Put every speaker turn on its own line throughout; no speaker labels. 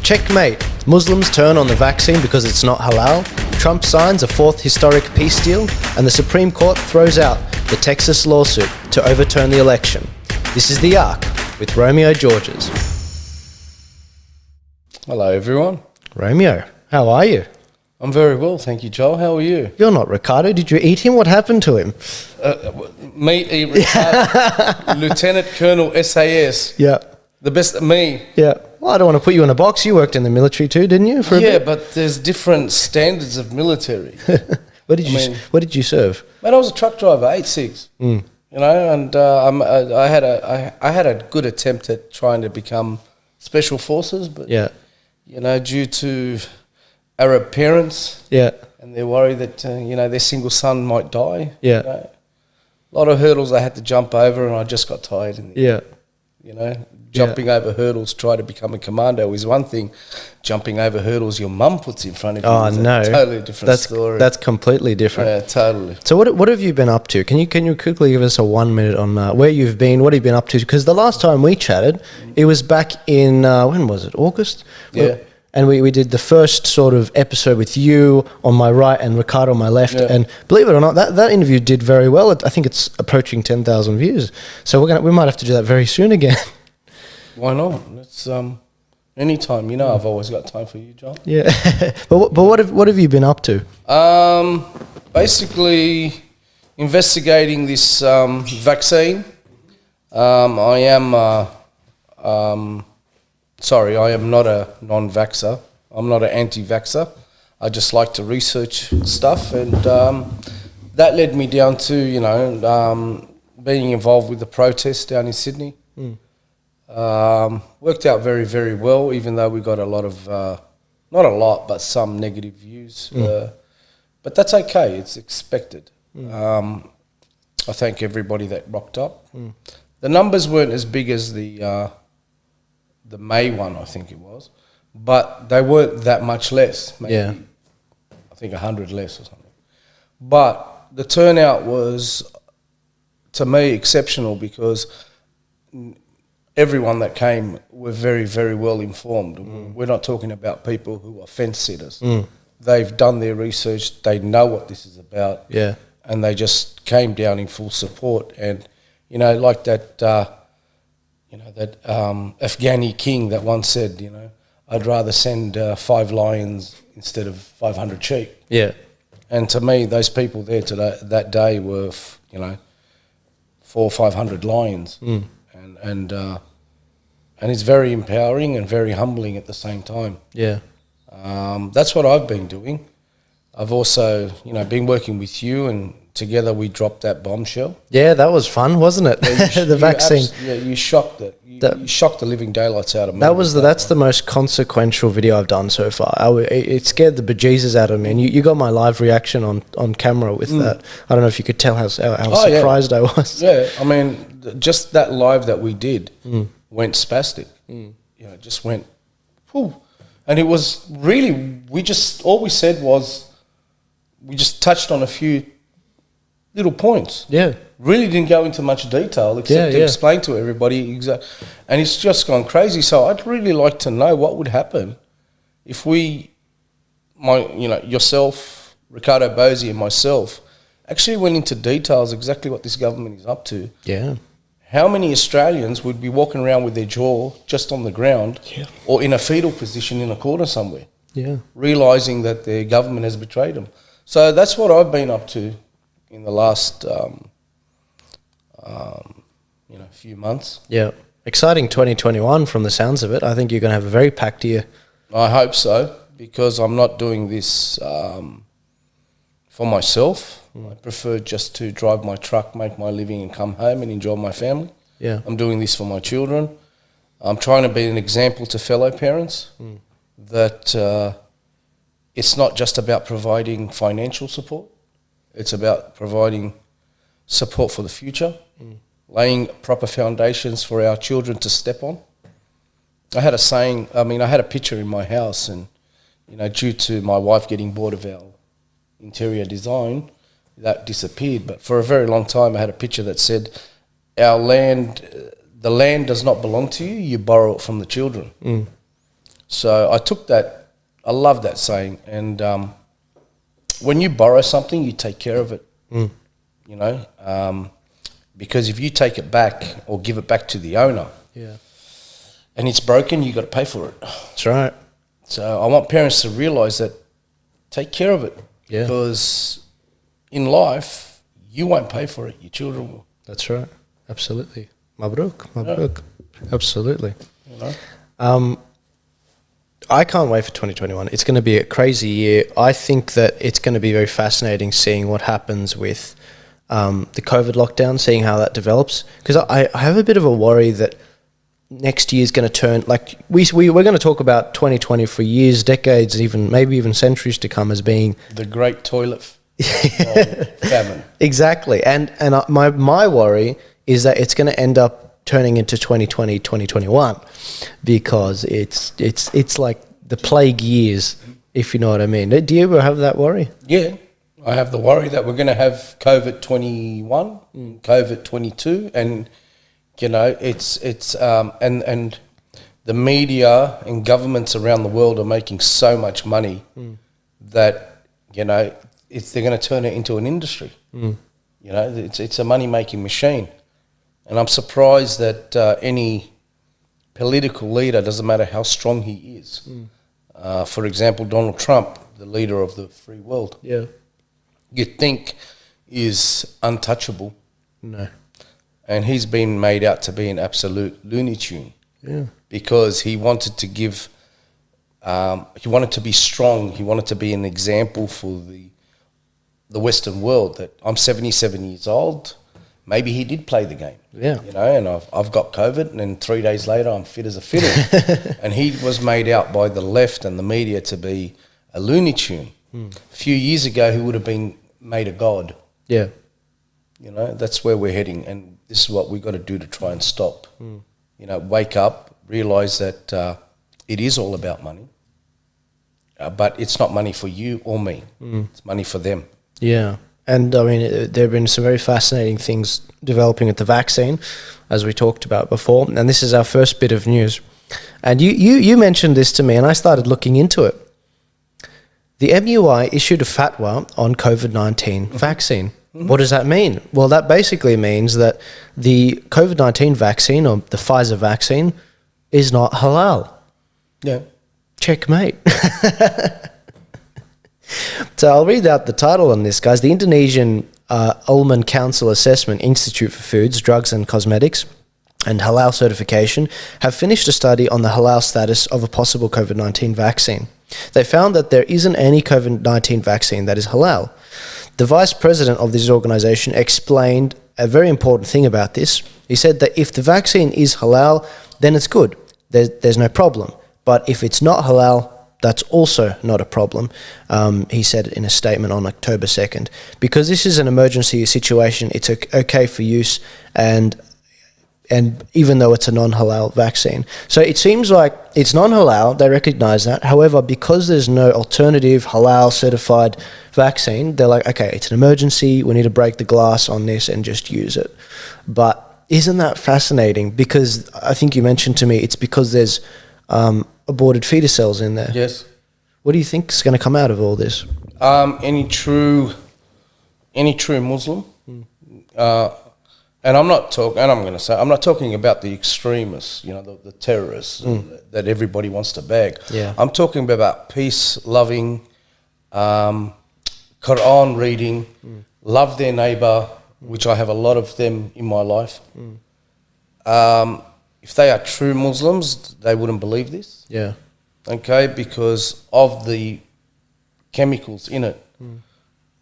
Checkmate. Muslims turn on the vaccine because it's not halal. Trump signs a fourth historic peace deal. And the Supreme Court throws out the Texas lawsuit to overturn the election. This is The Arc with Romeo Georges.
Hello, everyone.
Romeo, how are you?
I'm very well, thank you, Joel. How are you?
You're not Riccardo. Did you eat him? What happened to him?
Me, Riccardo, Lieutenant Colonel SAS.
Yeah.
The best of me.
Yeah. Well, I don't want to put you in a box. You worked in the military too, didn't you? For a bit?
But there's different standards of military.
Where did you serve?
Mate, I was a truck driver, 8.6. You know, and I had a good attempt at trying to become special forces, but you know, due to Arab parents, and they're worried that their single son might die. You know, a lot of hurdles I had to jump over, and I just got tired. Jumping over hurdles, try to become a commando is one thing. Jumping over hurdles your mum puts in front of you is a totally different story.
That's completely different.
Yeah, totally.
So what have you been up to? Can you quickly give us a 1 minute on where you've been? What have you been up to? Because the last time we chatted, it was back in when was it? August.
Yeah.
And we did the first sort of episode with you on my right and Riccardo on my left. Yeah. And believe it or not, that interview did very well. I think it's approaching 10,000 views. So we might have to do that very soon again.
Why not? It's anytime. You know, I've always got time for you, John.
Yeah. but what have you been up to?
Basically investigating this vaccine. I am not a non-vaxxer. I'm not an anti-vaxxer. I just like to research stuff, and that led me down to being involved with the protest down in Sydney. Worked out very, very well, even though we got a lot of, not a lot, but some negative views. But that's okay. It's expected. I thank everybody that rocked up. The numbers weren't as big as the May one, I think it was, but they weren't that much less. Maybe, I think 100 less or something. But the turnout was, to me, exceptional because everyone that came were very, very well informed. We're not talking about people who are fence sitters. They've done their research. They know what this is about. Yeah. And they just came down in full support. And, like that, that Afghani king that once said, I'd rather send 5 lions instead of 500 sheep. Yeah. And to me, those people there that day were, 400 or 500 lions. And it's very empowering and very humbling at the same time. Yeah. That's what I've been doing. I've also, been working with you, and together we dropped that bombshell. Yeah, that was fun, wasn't it? The vaccine. You shocked it. You shocked the living daylights out of me.
That's the most consequential video I've done so far. It scared the bejesus out of me, and you got my live reaction on camera with that. I don't know if you could tell how surprised I was.
Yeah, I mean, just that live that we did went spastic. Just went, whew. And it was really, all we said was, we just touched on a few little points. Yeah. Really didn't go into much detail except to explain to everybody exactly. And it's just gone crazy. So I'd really like to know what would happen if yourself, Riccardo Bosi and myself, actually went into details exactly what this government is up to. Yeah. How many Australians would be walking around with their jaw just on the ground or in a fetal position in a corner somewhere, realising that their government has betrayed them? So that's what I've been up to in the last few months. Yeah. Exciting 2021 from the sounds of it. I think you're going to have a very packed year. I hope so, because I'm not doing this for myself. I prefer just to drive my truck, make my living and come home and enjoy my family. Yeah. I'm doing this for my children. I'm trying to be an example to fellow parents that it's not just about providing financial support. It's about providing support for the future, laying proper foundations for our children to step on. I had a picture in my house, and, due to my wife getting bored of our interior design, that disappeared. But for a very long time, I had a picture that said, the land does not belong to you, you borrow it from the children. So I took that. I love that saying. And when you borrow something, you take care of it. You know, because if you take it back or give it back to the owner, and it's broken, you got to pay for it.
That's right.
So I want parents to realise that, take care of it, because in life you won't pay for it, your children will.
That's right. Absolutely. Mabruk. Absolutely.
You know?
I can't wait for 2021. It's going to be a crazy year. I think that it's going to be very fascinating seeing what happens with the COVID lockdown, seeing how that develops. Because I have a bit of a worry that next year's going to turn, like we're going to talk about 2020 for years, decades, maybe even centuries to come as being
the great toilet famine.
Exactly. And my worry is that it's going to end up turning into 2020, 2021, because it's like the plague years, if you know what I mean. Do you ever have that worry?
Yeah, I have the worry that we're going to have COVID 21, COVID 22, and you know it's and the media and governments around the world are making so much money that you know they're going to turn it into an industry. You know, it's a money making machine. And I'm surprised that any political leader, doesn't matter how strong he is, for example, Donald Trump, the leader of the free world, you think is untouchable.
No.
And he's been made out to be an absolute Looney Tune. Because he wanted to give, he wanted to be strong, he wanted to be an example for the Western world, that I'm 77 years old. Maybe he did play the game, you know, and I've got COVID, and then 3 days later I'm fit as a fiddle. And he was made out by the left and the media to be a Looney Tune. A few years ago, he would have been made a god.
Yeah.
You know, that's where we're heading, and this is what we've got to do to try and stop. You know, wake up, realise that it is all about money, but it's not money for you or me. It's money for them. Yeah.
And I mean, there have been some very fascinating things developing with the vaccine, as we talked about before. And this is our first bit of news. And you mentioned this to me, and I started looking into it. The MUI issued a fatwa on COVID-19 vaccine. What does that mean? Well, that basically means that the COVID-19 vaccine, or the Pfizer vaccine, is not halal.
Yeah.
Checkmate. So I'll read out the title on this, guys. The Indonesian Ulman Council Assessment Institute for Foods, Drugs and Cosmetics and Halal Certification have finished a study on the halal status of a possible COVID-19 vaccine. They found that there isn't any COVID-19 vaccine that is halal. The vice president of this organization explained a very important thing about this. He said that if the vaccine is halal, then it's good. There's no problem. But if it's not halal, that's also not a problem, he said in a statement on October 2nd. Because this is an emergency situation, it's okay for use, and even though it's a non-halal vaccine. So it seems like it's non-halal, they recognise that. However, because there's no alternative halal certified vaccine, they're like, okay, it's an emergency, we need to break the glass on this and just use it. But isn't that fascinating? Because I think you mentioned to me, it's because there's aborted fetus cells in there.
Yes.
What do you think is going to come out of all this?
Any true Muslim, and I'm not talking, and I'm going to say, I'm not talking about the extremists, you know, the terrorists that everybody wants to bag.
Yeah.
I'm talking about peace-loving, Quran reading, love their neighbour, which I have a lot of them in my life. If they are true Muslims, they wouldn't believe this.
Yeah.
Okay, because of the chemicals in it.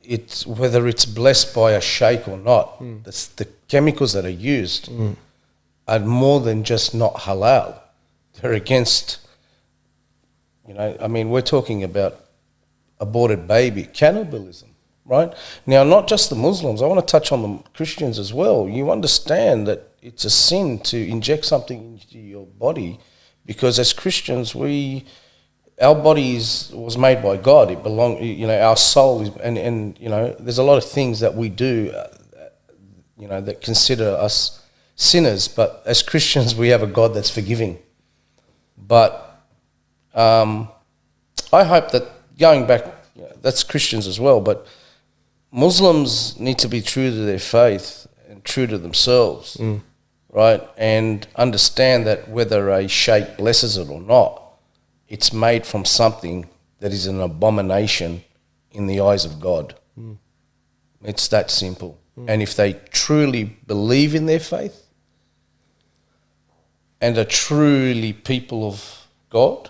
It's whether it's blessed by a sheikh or not. The chemicals that are used are more than just not halal. They're against, you know, I mean, we're talking about aborted baby, cannibalism, right? Now, not just the Muslims. I want to touch on the Christians as well. You understand that it's a sin to inject something into your body, because as Christians, our body was made by God. It belongs, you know, our soul is, and you know, there's a lot of things that we do, you know, that consider us sinners. But as Christians, we have a God that's forgiving. But I hope that going back, that's Christians as well, but Muslims need to be true to their faith and true to themselves, right? And understand that whether a sheikh blesses it or not, it's made from something that is an abomination in the eyes of God. It's that simple. And if they truly believe in their faith and are truly people of God,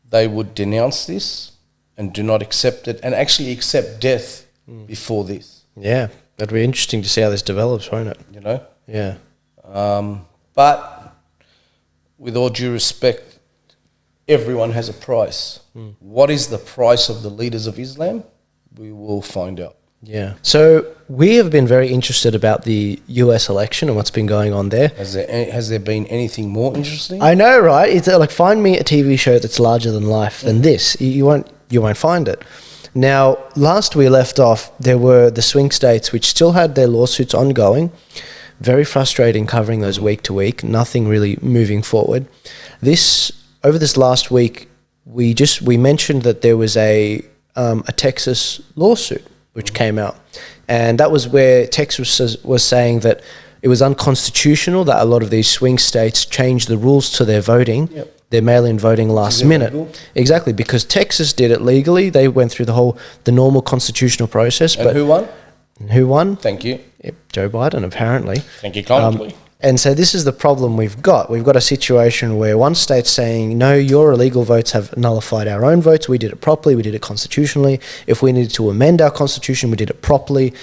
they would denounce this and do not accept it and actually accept death before this.
Yeah, that'd be interesting to see how this develops, won't it?
You know?
Yeah.
But with all due respect, everyone has a price. What is the price of the leaders of Islam? We will find out.
Yeah. So we have been very interested about the US election and what's been going on there.
Has there been anything more interesting?
I know, right? It's like, find me a TV show that's larger than life than this. You won't find it. Now, last we left off, there were the swing states which still had their lawsuits ongoing. Very frustrating covering those week to week. Nothing really moving forward. Over this last week, we mentioned that there was a Texas lawsuit which came out, and that was where Texas was saying that it was unconstitutional that a lot of these swing states changed the rules to their voting, their mail-in voting last minute. Legal? Exactly, because Texas did it legally. They went through the normal constitutional process.
And who won?
Who won?
Thank you.
Yep, Joe Biden, apparently.
Thank you kindly.
And so this is the problem we've got. We've got a situation where one state's saying, no, your illegal votes have nullified our own votes. We did it properly. We did it constitutionally. If we needed to amend our constitution, we did it properly.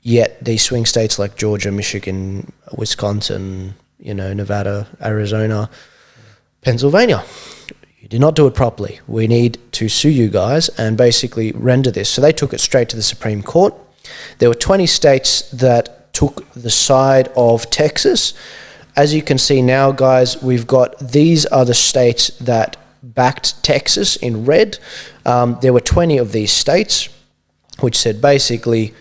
Yet these swing states like Georgia, Michigan, Wisconsin, Nevada, Arizona, Pennsylvania, you did not do it properly. We need to sue you guys and basically render this. So they took it straight to the Supreme Court. There were 20 states that took the side of Texas. As you can see now, guys, we've got, these are the states that backed Texas in red. There were 20 of these states which said basically,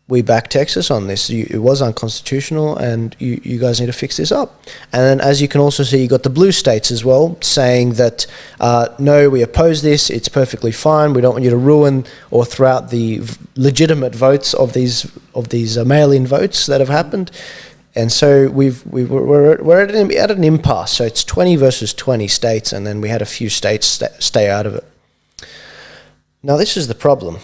we back Texas on this. It was unconstitutional and you guys need to fix this up. And then, as you can also see, you got the blue states as well saying that, no, we oppose this. It's perfectly fine. We don't want you to ruin or throw out the legitimate votes of these mail-in votes that have happened. And so we're at an impasse. So it's 20 versus 20 states, and then we had a few states stay out of it. Now, this is the problem.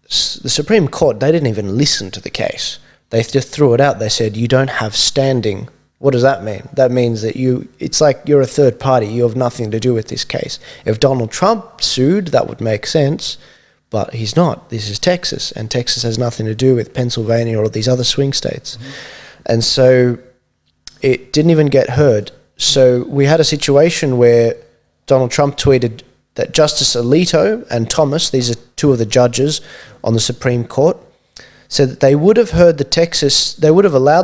The Supreme Court, they didn't even listen to the case. They just threw it out. They said, you don't have standing. What does that mean? That means that it's like you're a third party. You have nothing to do with this case. If Donald Trump sued, that would make sense, but he's not. This is Texas, and Texas has nothing to do with Pennsylvania or these other swing states. And so it didn't even get heard. So we had a situation where Donald Trump tweeted that Justice Alito and Thomas, these are two of the judges on the Supreme Court, said that they would have allowed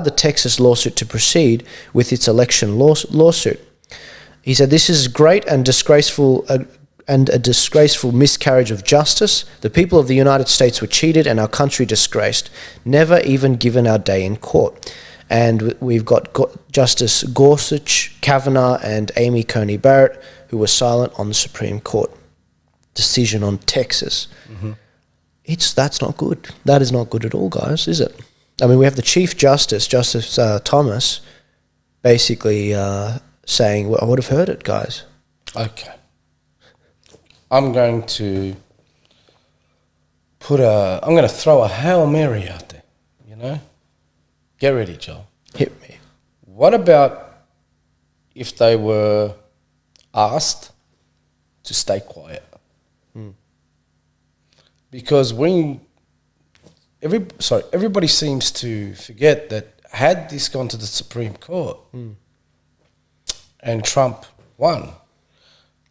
the Texas lawsuit to proceed with its election lawsuit. He said, this is great and disgraceful, and a disgraceful miscarriage of justice. The people of the United States were cheated and our country disgraced, never even given our day in court. And we've got Justice Gorsuch, Kavanaugh, and Amy Coney Barrett, who were silent on the Supreme Court decision on Texas. That's not good. That is not good at all, guys, is it? I mean, we have the Chief Justice, Justice Thomas, basically saying, well, I would have heard it, guys.
Okay. I'm going to throw a Hail Mary out there, Get ready, Joel.
Hit me.
What about if they were asked to stay quiet? Because everybody seems to forget that had this gone to the Supreme Court and Trump won,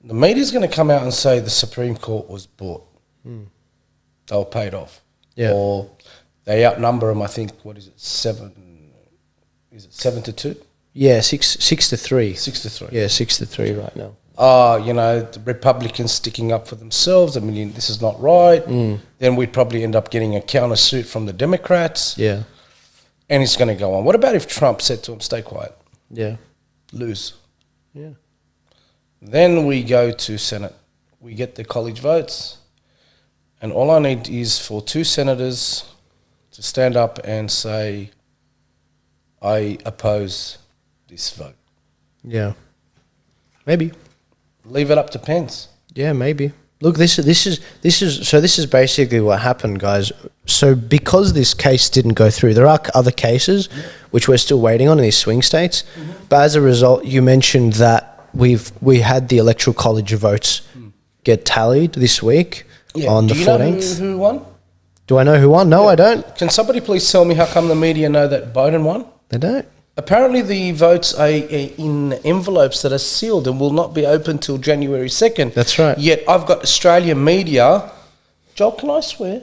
the media's going to come out and say the Supreme Court was bought. They were paid off.
Yeah.
Or they outnumber them, I think, 7 to 2?
Yeah, 6 to 3.
6 to 3.
Yeah, 6 to 3 right now.
The Republicans sticking up for themselves. I mean, this is not right. Then we'd probably end up getting a countersuit from the Democrats.
Yeah.
And it's going to go on. What about if Trump said to him, stay quiet?
Yeah.
Lose.
Yeah.
Then we go to Senate. We get the college votes. And all I need is for 2 senators to stand up and say, I oppose this vote.
Yeah. Maybe.
Leave it up to Pence.
Yeah, maybe. Look, this is basically what happened, guys. So because this case didn't go through, there are other cases which we're still waiting on in these swing states. But as a result, you mentioned that we had the electoral college votes get tallied this week on the 14th.
Do you know who won?
Do I know who won? No, I don't.
Can somebody please tell me how come the media know that Biden won?
They don't.
Apparently the votes are in envelopes that are sealed and will not be open till January 2nd.
That's right.
Yet I've got Australian media. Joel, can I swear?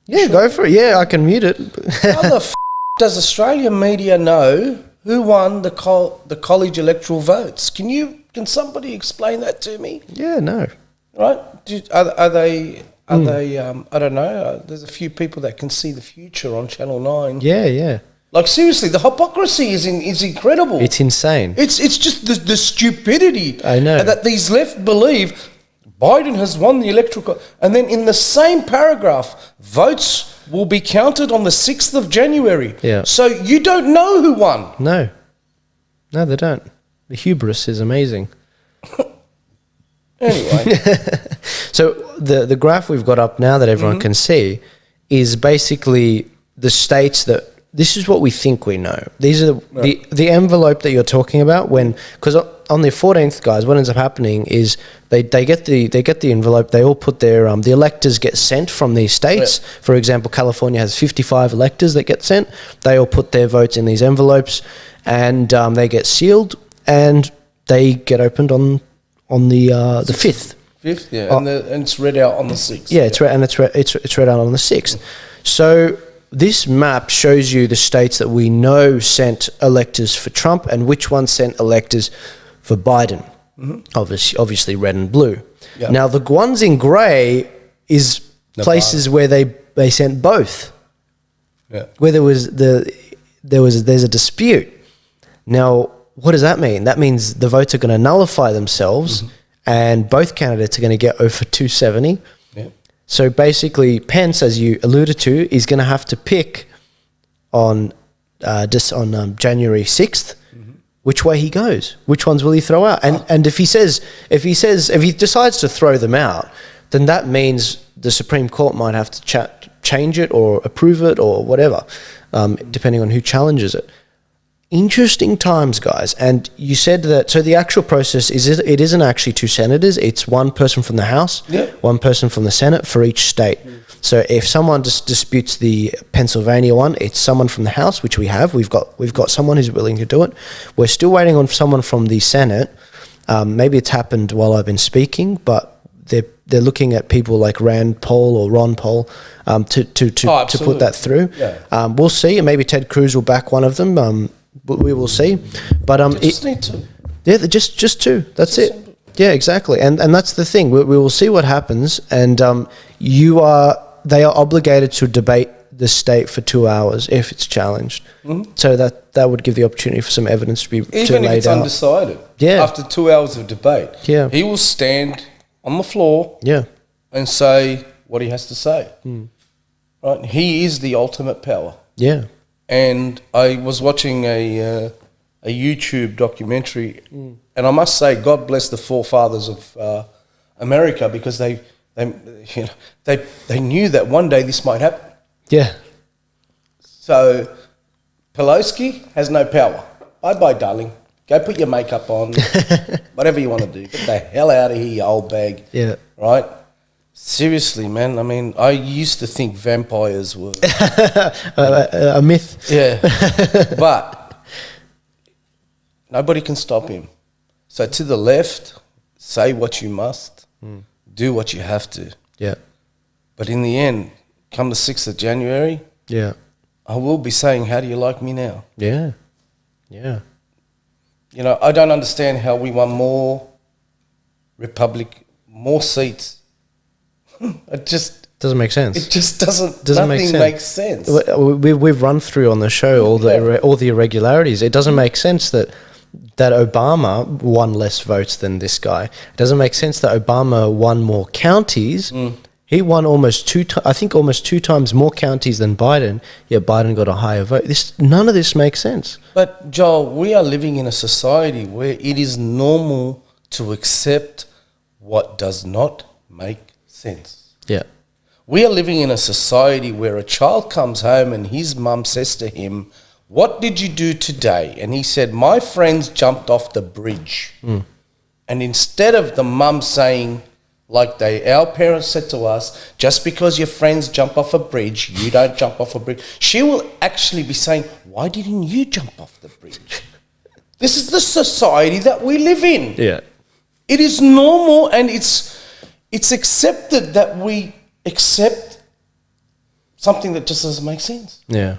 Yeah, go for it. Yeah, I can mute it.
How the does Australian media know who won the college electoral votes? Can somebody explain that to me?
Yeah, no.
Right? Are they I don't know. There's a few people that can see the future on Channel 9.
Yeah.
Like, seriously, the hypocrisy is incredible.
It's insane.
It's just the stupidity.
I know.
That these left believe Biden has won the electoral... And then in the same paragraph, votes will be counted on the 6th of January.
Yeah.
So you don't know who won.
No, they don't. The hubris is amazing.
Anyway.
So the graph we've got up now that everyone can see is basically the states that... This is what we think we know. These are the envelope that you're talking about because on the 14th, guys, what ends up happening is they get the envelope. They all put their the electors get sent from these states. Yeah. For example, California has 55 electors that get sent. They all put their votes in these envelopes, and they get sealed, and they get opened on the 5th.
5th, yeah, and it's read out on the 6th.
Yeah, it's read out on the 6th. So this map shows you the states that we know sent electors for Trump and which ones sent electors for Biden. Obviously red and blue. Yep. Now the ones in grey is places where they sent both. Yeah. Where there's a dispute. Now, what does that mean? That means the votes are going to nullify themselves, and both candidates are going to get over 270. Yeah. So basically, Pence, as you alluded to, is going to have to pick on January 6th which way he goes. Which ones will he throw out? And if he decides to throw them out, then that means the Supreme Court might have to change it or approve it or whatever, depending on who challenges it. Interesting times, guys. And you said that, so the actual process it isn't actually 2 senators, it's 1 person from the House, 1 person from the Senate for each state. So if someone disputes the Pennsylvania one, it's someone from the House, which we have. We've got someone who's willing to do it. We're still waiting on someone from the Senate. Maybe it's happened while I've been speaking, but they're looking at people like Rand Paul or Ron Paul to put that through. Yeah. We'll see. Maybe Ted Cruz will back one of them. We will see, but
just need to.
Yeah, just 2. That's it. Simple. Yeah, exactly, and that's the thing. We will see what happens, and they are obligated to debate the state for 2 hours if it's challenged. So that would give the opportunity for some evidence to be
even if it's out. Undecided.
Yeah,
after 2 hours of debate. Yeah, he will stand on the floor. Yeah, and say what he has to say. Right, he is the ultimate power. Yeah. And I was watching a YouTube documentary, and I must say, God bless the forefathers of America, because they knew that one day this might happen. Yeah. So Pelosi has no power. Bye, darling. Go put your makeup on, whatever you want to do. Get the hell out of here, you old bag. Yeah. Right. Seriously, man. I mean, I used to think vampires were
a myth.
Yeah, but nobody can stop him. So to the left, say what you must, do what you have to. Yeah. But in the end, come the 6th of January, yeah, I will be saying, "How do you like me now?" Yeah. Yeah. You know, I don't understand how we won more seats. It just
doesn't make sense.
It just doesn't make sense.
We've run through on the show all the irregularities. It doesn't make sense that that Obama won less votes than this guy. It doesn't make sense that Obama won more counties. He won almost almost two times more counties than Biden, yet Biden got a higher vote. None of this makes sense.
But, Joel, we are living in a society where it is normal to accept what does not make sense.
Yeah.
We are living in a society where a child comes home and his mum says to him, "What did you do today?" And he said, "My friends jumped off the bridge." And instead of the mum saying, like our parents said to us, "Just because your friends jump off a bridge, you don't jump off a bridge," she will actually be saying, "Why didn't you jump off the bridge?" This is the society that we live in.
Yeah.
It is normal, and it's accepted that we accept something that just doesn't make sense.
Yeah.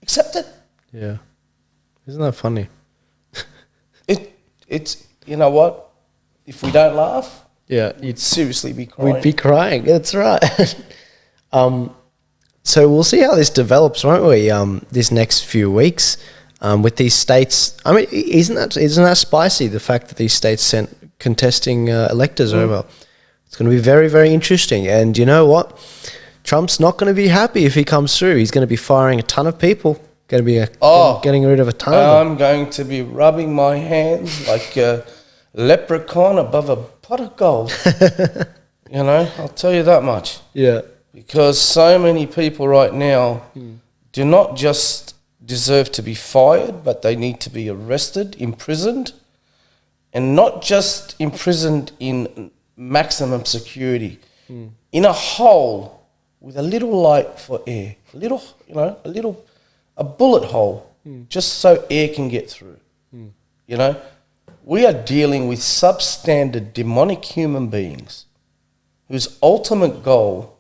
Accept it.
Yeah. Isn't that funny?
It's you know what? If we don't laugh,
yeah,
you'd seriously be crying.
We'd be crying. That's right. So we'll see how this develops, won't we? This next few weeks with these states. I mean, isn't that spicy? The fact that these states sent contesting electors over. It's going to be very, very interesting. And you know what? Trump's not going to be happy if he comes through. He's going to be firing a ton of people. Going to be getting rid of a ton of them.
I'm going to be rubbing my hands like a leprechaun above a pot of gold. You know, I'll tell you that much.
Yeah.
Because so many people right now do not just deserve to be fired, but they need to be arrested, imprisoned, and not just imprisoned in maximum security, in a hole with a little light for air, a bullet hole, just so air can get through. You know, we are dealing with substandard demonic human beings whose ultimate goal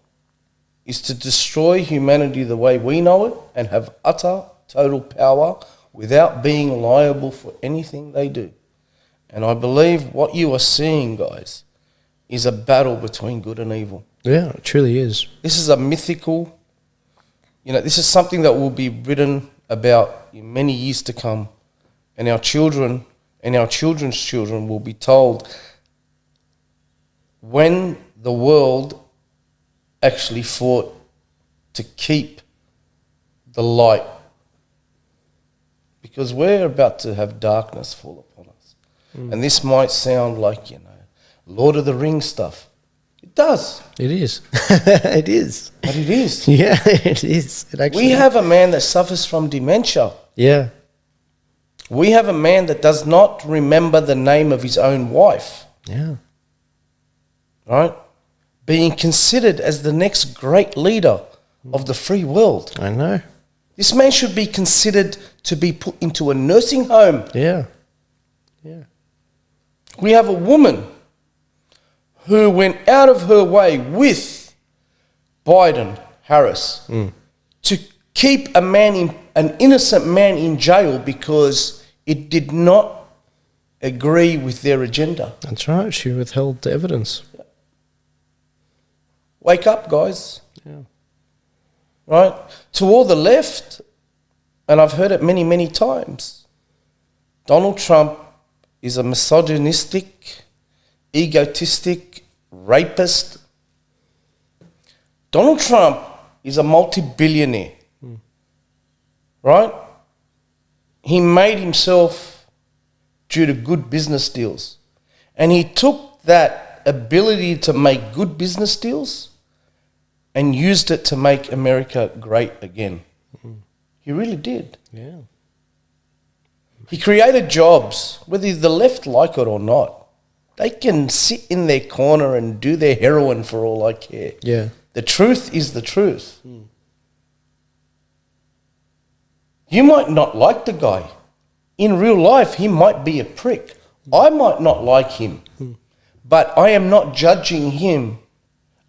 is to destroy humanity the way we know it and have utter, total power without being liable for anything they do. And I believe what you are seeing, guys, is a battle between good and evil.
Yeah, it truly is.
This is a mythical, this is something that will be written about in many years to come. And our children and our children's children will be told when the world actually fought to keep the light. Because we're about to have darkness fall upon us. And this might sound like, Lord of the Rings stuff. It does.
It is. It is.
But it is.
Yeah, it is. It actually
we have a man that suffers from dementia.
Yeah.
We have a man that does not remember the name of his own wife.
Yeah.
Right? Being considered as the next great leader of the free world.
I know.
This man should be considered to be put into a nursing home.
Yeah. Yeah.
We have a woman who went out of her way with Biden, Harris, to keep an innocent man in jail because it did not agree with their agenda.
That's right. She withheld the evidence.
Wake up, guys.
Yeah.
Right? To all the left, and I've heard it many, many times, Donald Trump is a misogynistic, egotistic, rapist. Donald Trump is a multi-billionaire. Right? He made himself due to good business deals. And he took that ability to make good business deals and used it to make America great again. He really did.
Yeah.
He created jobs, whether the left like it or not. They can sit in their corner and do their heroin for all I care.
Yeah.
The truth is the truth. You might not like the guy. In real life, he might be a prick. I might not like him. But I am not judging him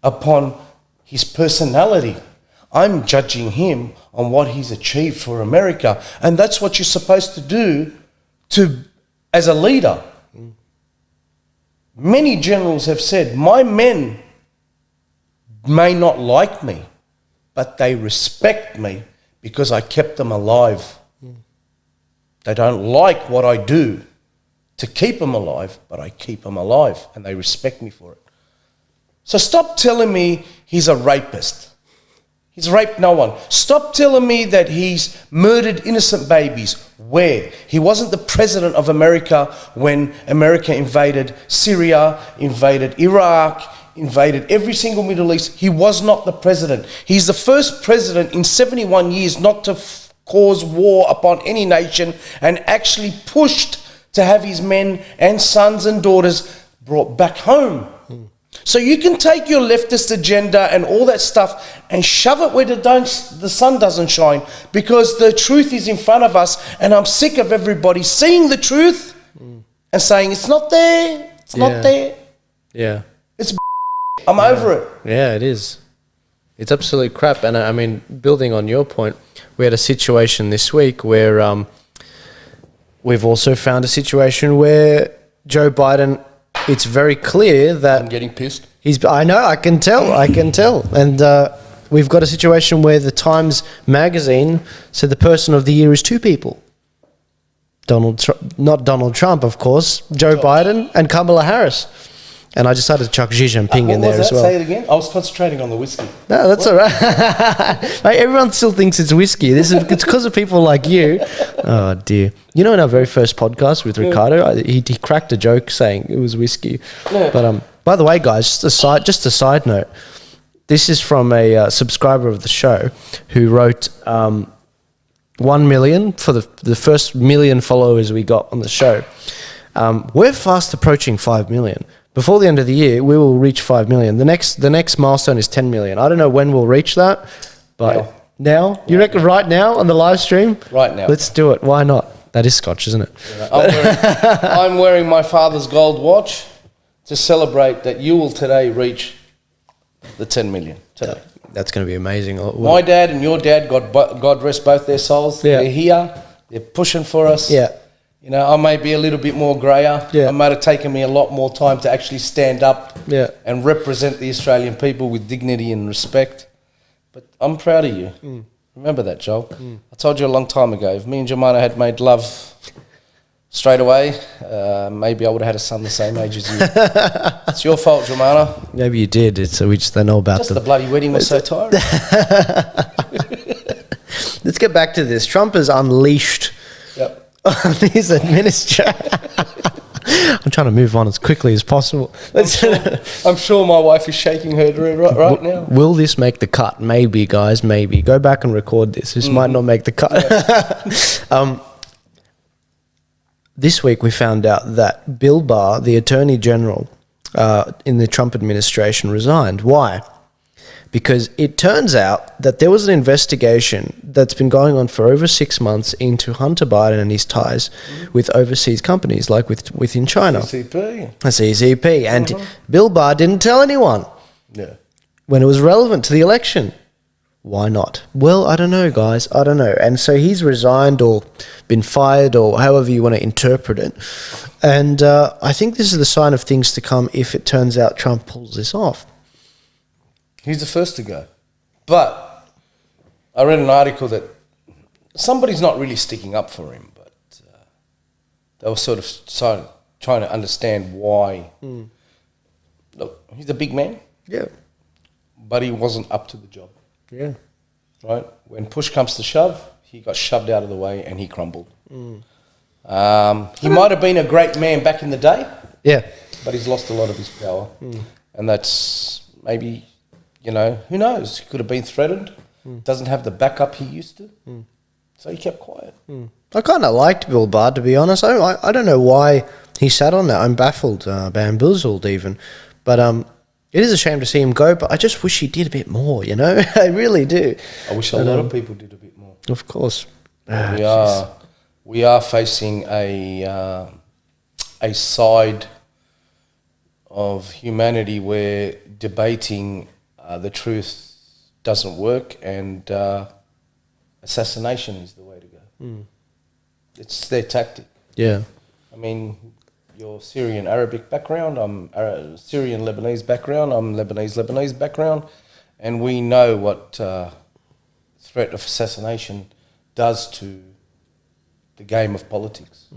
upon his personality. I'm judging him on what he's achieved for America. And that's what you're supposed to do as a leader. Many generals have said, my men may not like me, but they respect me because I kept them alive. They don't like what I do, to keep them alive, but I keep them alive and they respect me for it. So stop telling me he's a rapist. He's raped no one. Stop telling me that he's murdered innocent babies. Where? He wasn't the president of America when America invaded Syria, invaded Iraq, invaded every single Middle East. He was not the president. He's the first president in 71 years not to cause war upon any nation, and actually pushed to have his men and sons and daughters brought back home. So you can take your leftist agenda and all that stuff and shove it where the sun doesn't shine, because the truth is in front of us, and I'm sick of everybody seeing the truth and saying it's not there, it's not there.
Yeah.
It's I'm over it.
Yeah, it is. It's absolute crap. And I mean, building on your point, we had a situation this week where we've also found a situation where Joe Biden, it's very clear that...
I'm getting pissed.
I know, I can tell. And we've got a situation where the Times magazine said the person of the year is two people. Not Donald Trump, of course, Joe Biden and Kamala Harris. And I just had to chuck Xi Jinping in there as well.
Say it again. I was concentrating on the whiskey.
No, that's all right. Like, everyone still thinks it's whiskey. It's because of people like you. Oh, dear. You know, in our very first podcast with Riccardo, he cracked a joke saying it was whiskey. Yeah. But by the way, guys, just a side note. This is from a subscriber of the show who wrote 1 million for the first million followers we got on the show. We're fast approaching 5 million. Before the end of the year, we will reach 5 million. The next milestone is 10 million. I don't know when we'll reach that, but now? You reckon right now on the live stream?
Right now.
Let's do it. Why not? That is Scotch, isn't it?
Yeah, I'm wearing my father's gold watch to celebrate that you will today reach the 10 million today.
That's going to be amazing.
My dad and your dad, God rest both their souls, they're here. They're pushing for us.
Yeah.
You know, I may be a little bit more grayer.
Yeah.
It might have taken me a lot more time to actually stand up and represent the Australian people with dignity and respect. But I'm proud of you. Remember that, Joel. I told you a long time ago, if me and Jammal had made love straight away, maybe I would have had a son the same age as you. It's your fault, Jamala.
Maybe you did. So we just don't know about
just the bloody wedding was so tiring.
Let's get back to this. Trump has unleashed on his administration. I'm trying to move on as quickly as possible.
I'm sure my wife is shaking her head right now.
Will this make the cut? Maybe, guys, maybe. Go back and record this. This might not make the cut. Yeah. This week we found out that Bill Barr, the Attorney General in the Trump administration, resigned. Why? Because it turns out that there was an investigation that's been going on for over 6 months into Hunter Biden and his ties with overseas companies, like within China. CCP. And Bill Barr didn't tell anyone when it was relevant to the election. Why not? Well, I don't know, guys. I don't know. And so he's resigned or been fired or however you want to interpret it. And I think this is the sign of things to come if it turns out Trump pulls this off.
He's the first to go. But I read an article that somebody's not really sticking up for him, but they were sort of trying to understand why. Look, he's a big man.
Yeah.
But he wasn't up to the job.
Yeah.
Right? When push comes to shove, he got shoved out of the way and he crumbled. He might have been a great man back in the day.
Yeah.
But he's lost a lot of his power. And that's maybe... You know, who knows? He could have been threatened. Doesn't have the backup he used to. So he kept quiet.
I kind of liked Bill Barr, to be honest. I don't know why he sat on that. I'm baffled, bamboozled even. But it is a shame to see him go, but I just wish he did a bit more, you know? I really do.
I wish a lot of people did a bit more.
Of course.
We are facing a side of humanity where debating... the truth doesn't work, and assassination is the way to go. It's their tactic.
Yeah.
I mean, your Syrian Arabic background, I'm Syrian Lebanese background, I'm Lebanese background, and we know what threat of assassination does to the game of politics.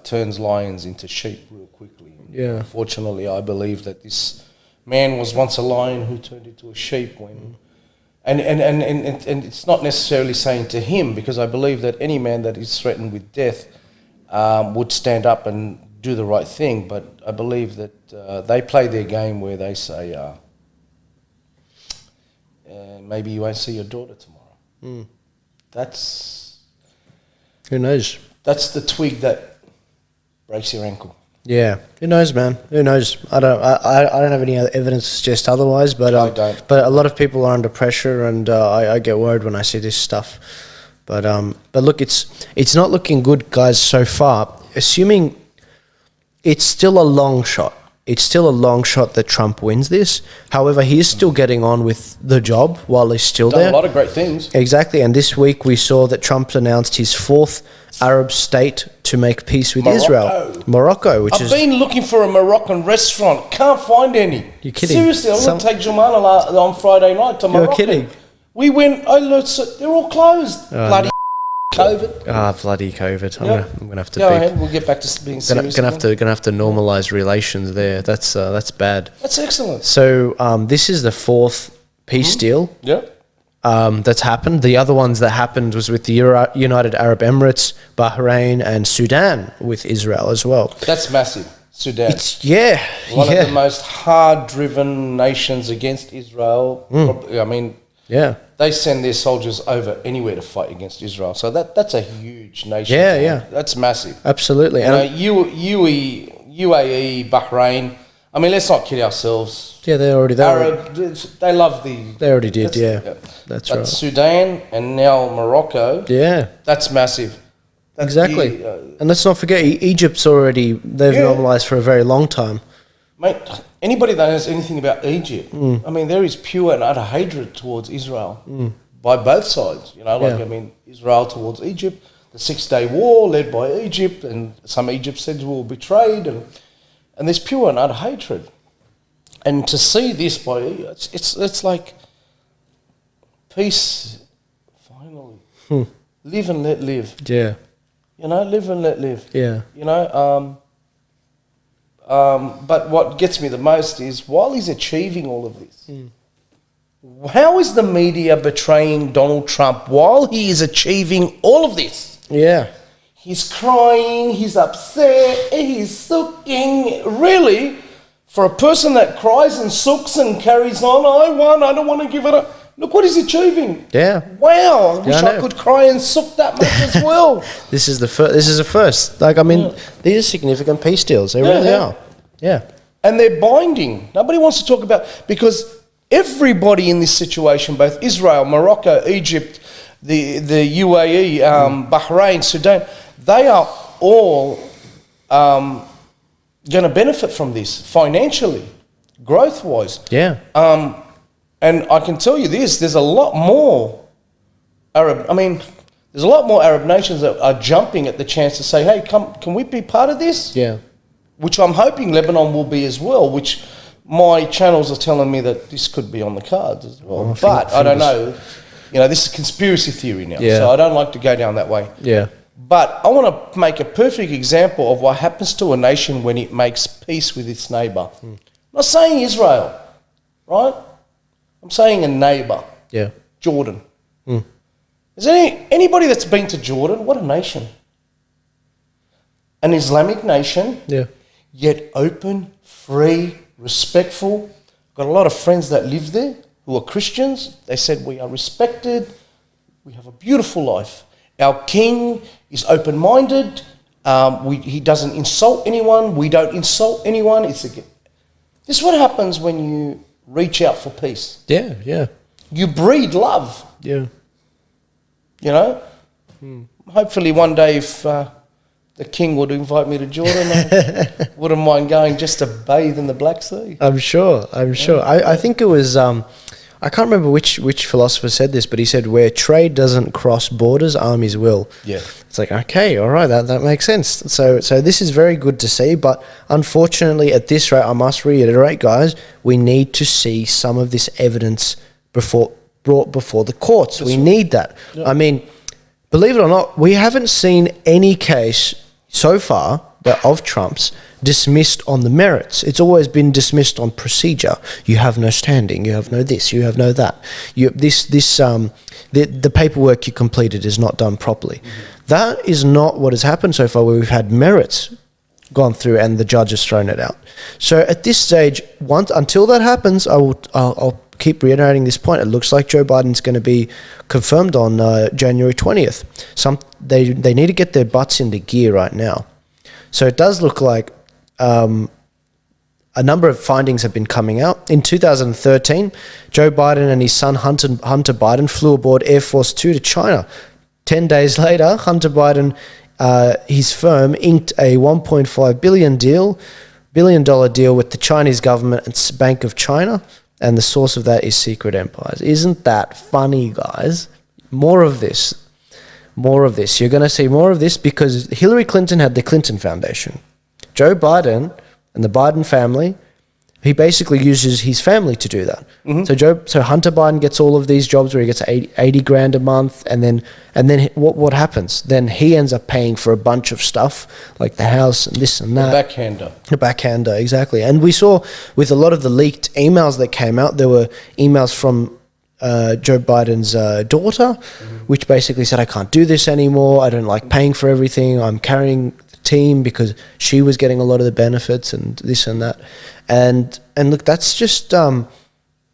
turns lions into sheep real quickly.
Yeah.
Unfortunately, I believe that this man was once a lion who turned into a sheep when... And it's not necessarily saying to him, because I believe that any man that is threatened with death would stand up and do the right thing. But I believe that they play their game where they say, maybe you won't see your daughter tomorrow. That's...
Who knows?
That's the twig that breaks your ankle.
Yeah, who knows, man? Who knows? I don't have any other evidence to suggest otherwise. But
I don't.
But a lot of people are under pressure, and I get worried when I see this stuff. But look, it's not looking good, guys, so far. Assuming it's still a long shot. It's still a long shot that Trump wins this. However, he is still getting on with the job while he's still
Done
there.
A lot of great things.
Exactly, and this week we saw that Trump announced his 4th Arab state to make peace with Israel. Morocco, which
I've been looking for a Moroccan restaurant. Can't find any.
You're kidding.
Seriously, I'm going to take Jammal on Friday night to Morocco.
You're kidding.
We went, they're all closed. Bloody COVID.
Bloody COVID. I'm gonna have to
go ahead. We'll get back to being serious.
Gonna have to normalize relations there. That's bad.
That's excellent.
So this is the 4th peace deal.
Yeah.
That's happened. The other ones that happened was with the United Arab Emirates, Bahrain, and Sudan with Israel as well.
That's massive. Sudan.
One
of the most hard-driven nations against Israel. I mean, they send their soldiers over anywhere to fight against Israel. So that's a huge nation.
Yeah.
That's massive.
Absolutely.
UAE, Bahrain. I mean, let's not kid ourselves.
Yeah, they're already there.
They love the...
They already did, That's right.
Sudan and now Morocco.
Yeah.
That's massive.
Exactly. And let's not forget, Egypt's already... They've normalised for a very long time.
Mate, anybody that knows anything about Egypt, I mean, there is pure and utter hatred towards Israel by both sides. You know, I mean, Israel towards Egypt, the 6-Day War led by Egypt, and some Egyptians were betrayed, and there's pure and utter hatred. And to see this it's like peace, finally. Live and let live.
Yeah.
You know, live and let live.
Yeah.
You know, but what gets me the most is while he's achieving all of this, how is the media betraying Donald Trump while he is achieving all of this?
Yeah.
He's crying, he's upset, he's sooking. Really, for a person that cries and sooks and carries on, I don't want to give it up. Look what he's achieving. Yeah. Wow. I wish I could cry and sook that much as well.
This is a first. Like, I mean, these are significant peace deals. They really are. Yeah.
And they're binding. Nobody wants to talk about... Because everybody in this situation, both Israel, Morocco, Egypt, the UAE, Bahrain, Sudan, they are all going to benefit from this financially, growth-wise.
Yeah.
And I can tell you this, there's a lot more there's a lot more Arab nations that are jumping at the chance to say, hey, can we be part of this?
Yeah.
Which I'm hoping Lebanon will be as well, which my channels are telling me that this could be on the cards as well. But I don't know. You know, this is conspiracy theory now, so I don't like to go down that way.
Yeah.
But I want to make a perfect example of what happens to a nation when it makes peace with its neighbour. I'm not saying Israel, right? I'm saying a neighbour.
Yeah.
Jordan. Is there anybody that's been to Jordan? What a nation. An Islamic nation.
Yeah.
Yet open, free, respectful. Got a lot of friends that live there who are Christians. They said we are respected. We have a beautiful life. Our king is open-minded. He doesn't insult anyone. We don't insult anyone. This is what happens when you reach out for peace.
Yeah, yeah.
You breed love.
Yeah.
You know? Hopefully one day if the king would invite me to Jordan, I wouldn't mind going just to bathe in the Black Sea.
I'm sure. I think it was... I can't remember which philosopher said this, but he said, where trade doesn't cross borders, armies will.
Yeah.
It's like, okay, all right, that makes sense. So this is very good to see, but unfortunately at this rate, I must reiterate, guys, we need to see some of this evidence brought before the courts. We need that. Yeah. I mean, believe it or not, we haven't seen any case so far of Trump's dismissed on the merits. It's always been dismissed on procedure. You have no standing. You have no this. You have no that. The paperwork you completed is not done properly. Mm-hmm. That is not what has happened so far, where we've had merits gone through and the judge has thrown it out. So at this stage, until that happens, I'll keep reiterating this point. It looks like Joe Biden's going to be confirmed on January 20th. They need to get their butts into gear right now. So it does look like a number of findings have been coming out. In 2013, Joe Biden and his son Hunter Biden flew aboard Air Force Two to China. 10 days later, Hunter Biden, his firm, inked a $1.5 billion deal with the Chinese government and Bank of China, and the source of that is Secret Empires. Isn't that funny, guys? More of this. You're going to see more of this because Hillary Clinton had the Clinton Foundation. Joe Biden and the Biden family, he basically uses his family to do that. Mm-hmm. So Hunter Biden gets all of these jobs where he gets 80 grand a month, and then what happens? Then he ends up paying for a bunch of stuff like the house and this and that.
The
backhander, exactly. And we saw with a lot of the leaked emails that came out, there were emails from Joe Biden's daughter, mm-hmm. which basically said, I can't do this anymore. I don't like paying for everything. I'm carrying the team because she was getting a lot of the benefits and this and that. And look, that's just,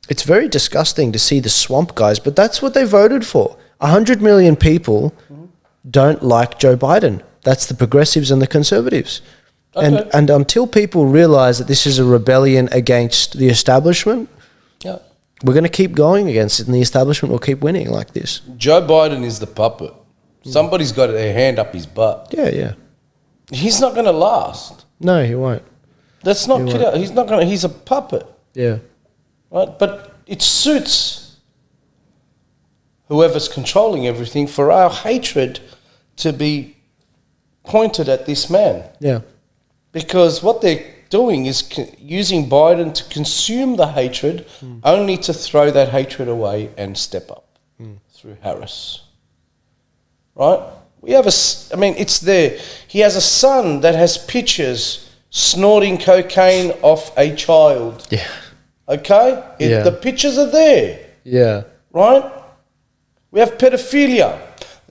it's very disgusting to see the swamp guys, but that's what they voted for. 100 million people mm-hmm. don't like Joe Biden. That's the progressives and the conservatives. Okay. And until people realize that this is a rebellion against the establishment, yeah, we're going to keep going against it, and the establishment will keep winning like this.
Joe Biden is the puppet. Somebody's got their hand up his butt.
Yeah.
He's not going to last.
No, he won't.
That's not kid out. He's not going to. He's a puppet.
Yeah.
Right? But it suits whoever's controlling everything for our hatred to be pointed at this man.
Yeah.
Because what they're doing is using Biden to consume the hatred, only to throw that hatred away and step up through Harris. Right? It's there. He has a son that has pictures snorting cocaine off a child.
Yeah.
Okay? The pictures are there.
Yeah.
Right? We have pedophilia.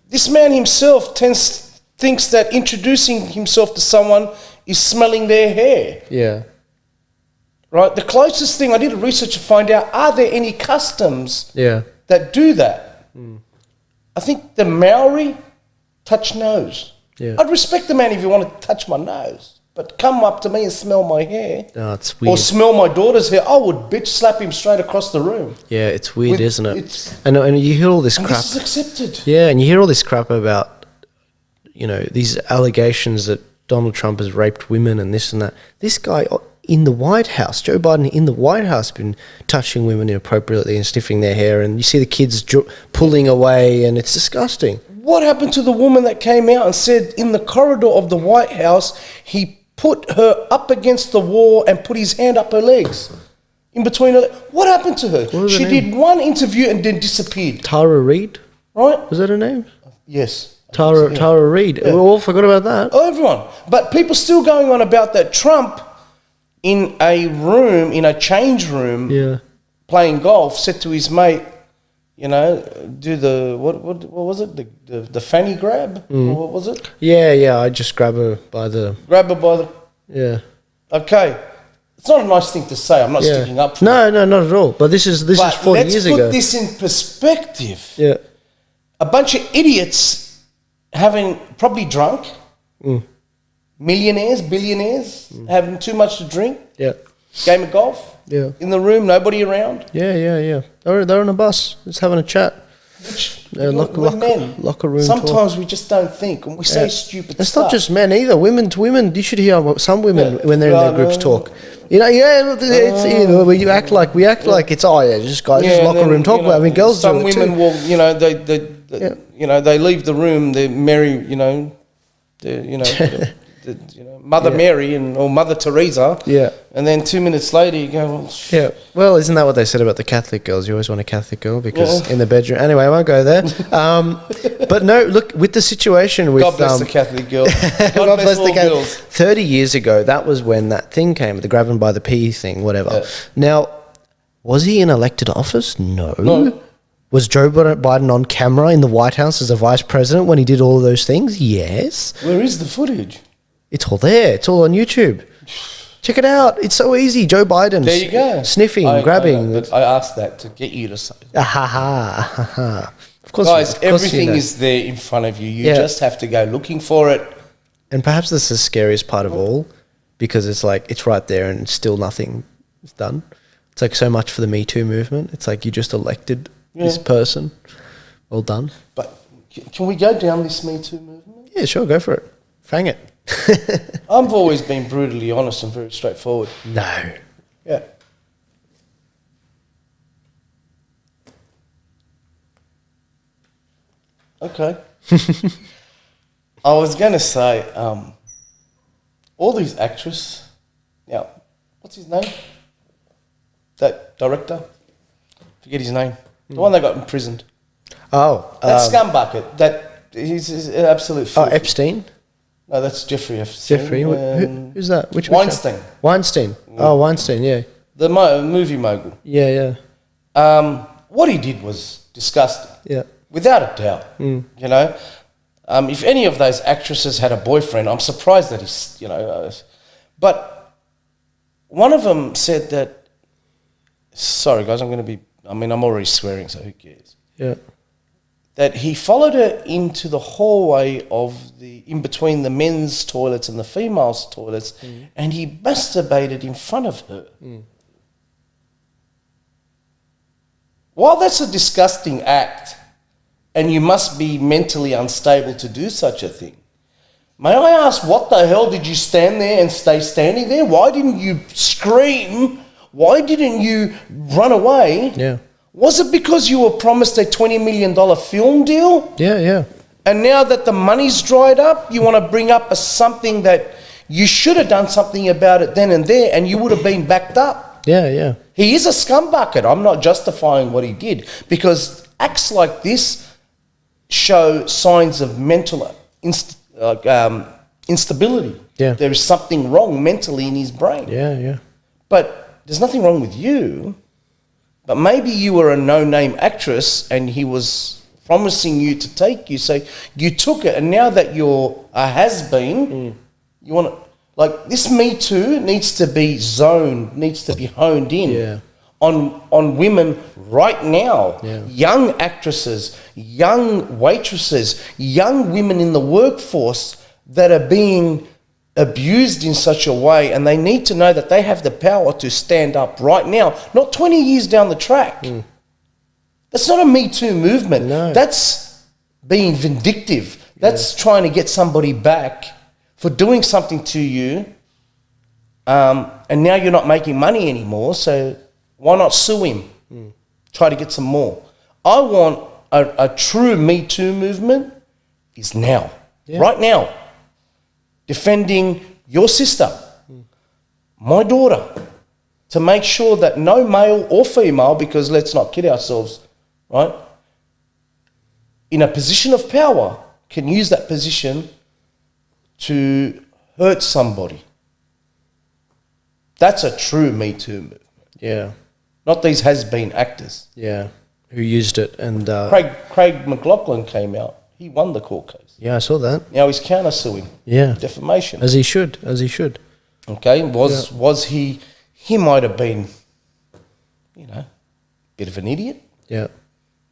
This man himself thinks that introducing himself to someone is smelling their hair.
Yeah.
Right? The closest thing, I did a research to find out, are there any customs that do that? I think the Maori touch nose. Yeah. I'd respect the man if you wanted to touch my nose, but come up to me and smell my hair.
Oh, it's weird.
Or smell my daughter's hair. I would bitch slap him straight across the room.
Yeah, it's weird, isn't it? And you hear all this crap.
This is accepted.
Yeah, and you hear all this crap about, these allegations that Donald Trump has raped women and this and that. This guy in the White House, Joe Biden in the White House, been touching women inappropriately and sniffing their hair, and you see the kids pulling away, and it's disgusting.
What happened to the woman that came out and said in the corridor of the White House, he put her up against the wall and put his hand up her legs? In between her. What happened to her? She did one interview and then disappeared.
Tara Reid?
Right?
Was that her name?
Yes.
Tara Reid.
Yeah.
We all forgot about that.
Oh, everyone. But people still going on about that. Trump in a change room, playing golf, said to his mate, do the, what was it? The fanny grab? Or what was it?
Yeah. I just grab her by the...
Yeah. Okay. It's not a nice thing to say. I'm not sticking up for it.
No, not at all. But this is 40 years ago.
Let's put this in perspective.
Yeah.
A bunch of idiots probably drunk, millionaires, billionaires, having too much to drink. Yeah. Game of golf. Yeah. In the room, nobody around.
Yeah. They're on a bus, just having a chat. Locker room.
Sometimes we just don't think, and we say stupid stuff.
It's not just men either. Women to women. You should hear some women when they're in their groups taltalk. We act like it's just guys, just locker room talk. But girls.
Some women will, they leave the room. They're merry, they're Mother Mary or Mother Teresa.
Yeah.
And then 2 minutes later you go, well,
yeah. Well, isn't that what they said about the Catholic girls? You always want a Catholic girl because in the bedroom. Anyway, I won't go there. But no, look, with the situation with...
God bless the Catholic girls.
God bless the
girls.
30 years ago, that was when that thing came, the grab 'em by the pee thing, whatever.
Yeah.
Now, was he in elected office? No. Was Joe Biden on camera in the White House as a vice president when he did all of those things? Yes.
Where is the footage?
It's all there. It's all on YouTube. Check it out. It's so easy. Joe Biden.
There you go.
Sniffing, grabbing.
But I asked that to get you to say it.
Of course,
guys,
of course
everything is there in front of you. You just have to go looking for it.
And perhaps this is the scariest part of all, because it's like it's right there and still nothing is done. It's like so much for the Me Too movement. It's like you just elected this person. Well done.
But can we go down this Me Too movement?
Yeah, sure. Go for it. Fang it.
I've always been brutally honest and very straightforward.
No.
Yeah. Okay. I was going to say, all these actresses, now, what's his name? That director? Forget his name. The one that got imprisoned.
Oh.
That scumbucket. He's an absolute filthy.
Epstein?
No, that's Jeffrey Epstein.
Jeffrey? Who's that? Which
Weinstein.
Weinstein. Oh, Weinstein, yeah.
The movie mogul.
Yeah, yeah.
What he did was disgusting.
Yeah.
Without a doubt. You know? If any of those actresses had a boyfriend, I'm surprised that he's, but one of them said that, sorry guys, I'm already swearing, so who cares?
Yeah.
That he followed her into the hallway in between the men's toilets and the females' toilets, and he masturbated in front of her. While that's a disgusting act, and you must be mentally unstable to do such a thing, may I ask, what the hell did you stand there and stay standing there? Why didn't you scream? Why didn't you run away?
Yeah.
Was it because you were promised a $20 million film deal?
Yeah, yeah.
And now that the money's dried up, you want to bring up something that you should have done something about it then and there, and you would have been backed up.
Yeah, yeah.
He is a scumbucket. I'm not justifying what he did, because acts like this show signs of mental instability.
Yeah.
There is something wrong mentally in his brain.
Yeah, yeah.
But there's nothing wrong with you. But maybe you were a no-name actress and he was promising you to take you. So you took it, and now that you're a has-been, you want to... Like, this Me Too needs to be zoned, needs to be honed in on women right now.
Yeah.
Young actresses, young waitresses, young women in the workforce that are being abused in such a way, and they need to know that they have the power to stand up right now, not 20 years down the track. That's not a Me Too movement.
No.
That's being vindictive. That's trying to get somebody back for doing something to you, and now you're not making money anymore, so why not sue him? Try to get some more. I want a true Me Too movement is now, right now. Defending your sister, my daughter, to make sure that no male or female, because let's not kid ourselves, right, in a position of power can use that position to hurt somebody. That's a true Me Too movement.
Yeah.
Not these has-been actors.
Yeah. Who used it and...
Craig McLaughlin came out. He won the court case.
Yeah, I saw that.
Now he's counter-suing.
Yeah.
Defamation.
As he should. As he should.
Okay. Was he... He might have been, a bit of an idiot.
Yeah.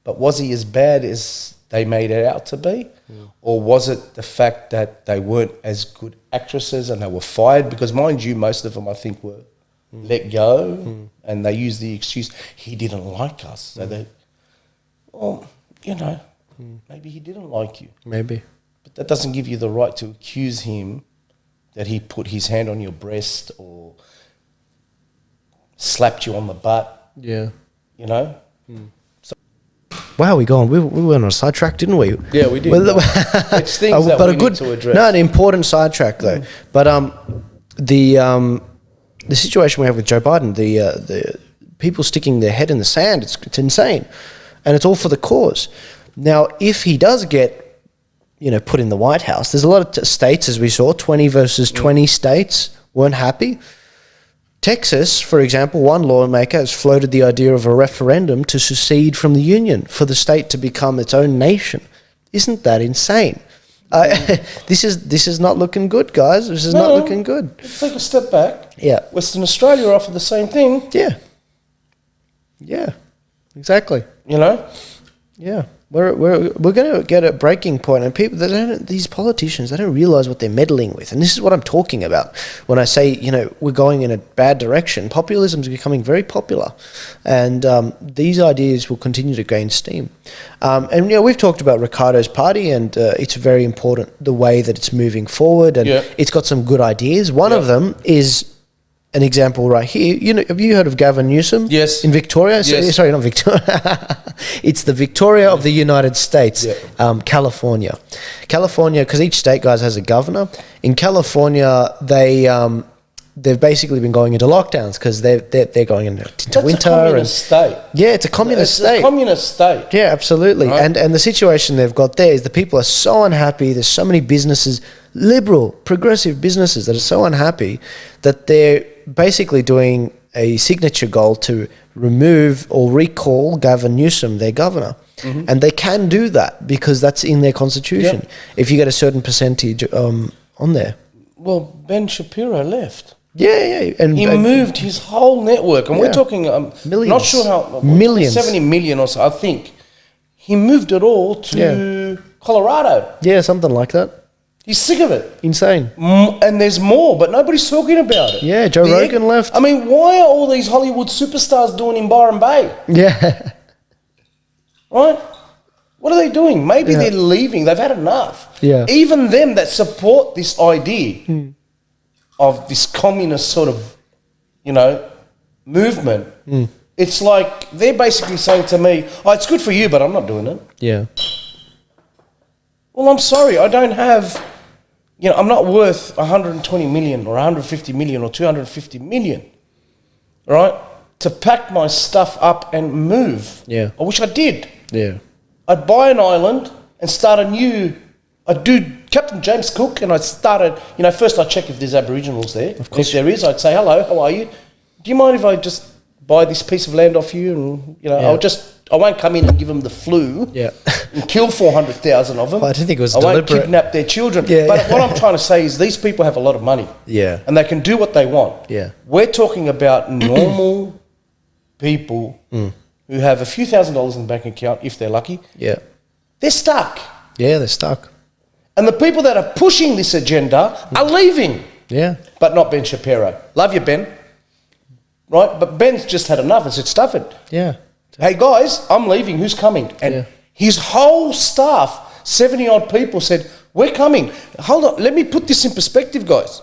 But was he as bad as they made it out to be? Or was it the fact that they weren't as good actresses and they were fired? Because mind you, most of them, I think, were let go, and they used the excuse, he didn't like us. So they... Well, maybe he didn't like you.
Maybe.
But that doesn't give you the right to accuse him that he put his hand on your breast or slapped you on the butt.
Yeah.
So
Wow, we went on a sidetrack, didn't we?
Yeah, we did. It's things that we need to address.
No, an important sidetrack though. But the situation we have with Joe Biden, the people sticking their head in the sand, it's insane, and it's all for the cause. Now, if he does get, put in the White House, there's a lot of states, as we saw, 20 versus 20 states weren't happy. Texas, for example, one lawmaker has floated the idea of a referendum to secede from the union for the state to become its own nation. Isn't that insane? This is not looking good, guys. This is not looking good.
Let's take a step back.
Yeah.
Western Australia offered the same thing.
Yeah. Yeah. Exactly. Yeah. We're going to get a breaking point, and people, these politicians, they don't realize what they're meddling with. And this is what I'm talking about when I say, we're going in a bad direction. Populism is becoming very popular, and these ideas will continue to gain steam. And we've talked about Riccardo's party, and it's very important the way that it's moving forward, and it's got some good ideas. One of them is an example right here. Have you heard of Gavin Newsom?
Yes.
In Victoria?
Yes.
Sorry, not Victoria. It's the Victoria of the United States, California. California, because each state, guys, has a governor. In California, they've basically been going into lockdowns because they're going into winter.
It's a communist state.
Yeah, it's a communist state.
It's a communist state.
Yeah, absolutely.
Right.
And the situation they've got there is the people are so unhappy. There's so many businesses, liberal, progressive businesses that are so unhappy that they're basically doing a signature goal to remove or recall Gavin Newsom, their governor. Mm-hmm. And they can do that because that's in their constitution if you get a certain percentage on there.
Well, Ben Shapiro left.
Yeah.
And he moved his whole network. And we're talking,
millions.
Not sure how.
Millions.
70 million or so, I think. He moved it all to Colorado.
Yeah, something like that.
He's sick of it.
Insane.
And there's more, but nobody's talking about it.
Yeah, Joe Rogan left.
I mean, why are all these Hollywood superstars doing in Byron Bay?
Yeah.
Right? What are they doing? Maybe they're leaving. They've had enough.
Yeah.
Even them that support this idea of this communist sort of, movement, it's like they're basically saying to me, it's good for you, but I'm not doing it.
Yeah.
Well, I'm sorry. I don't have... I'm not worth 120 million or 150 million or 250 million, right? To pack my stuff up and move.
Yeah.
I wish I did.
Yeah.
I'd buy an island and start a new... I'd do Captain James Cook, and I started... first I'd check if there's Aboriginals there. Of course. If there is, I'd say, hello, how are you? Do you mind if I just buy this piece of land off you? And, I won't come in and give them the flu and kill 400,000 of them.
Well, I didn't think it was
deliberate.
deliberate.
I won't kidnap their children.
Yeah,
but what I'm trying to say is these people have a lot of money.
Yeah.
And they can do what they want.
Yeah.
We're talking about normal people who have a few $1,000s in the bank account, if they're lucky.
Yeah.
They're stuck.
Yeah, they're stuck.
And the people that are pushing this agenda are leaving.
Yeah.
But not Ben Shapiro. Love you, Ben. Right? But Ben's just had enough and said, stuff it.
Yeah.
Hey guys, I'm leaving, who's coming? And his whole staff, 70-odd people said, we're coming. Hold on, let me put this in perspective, guys.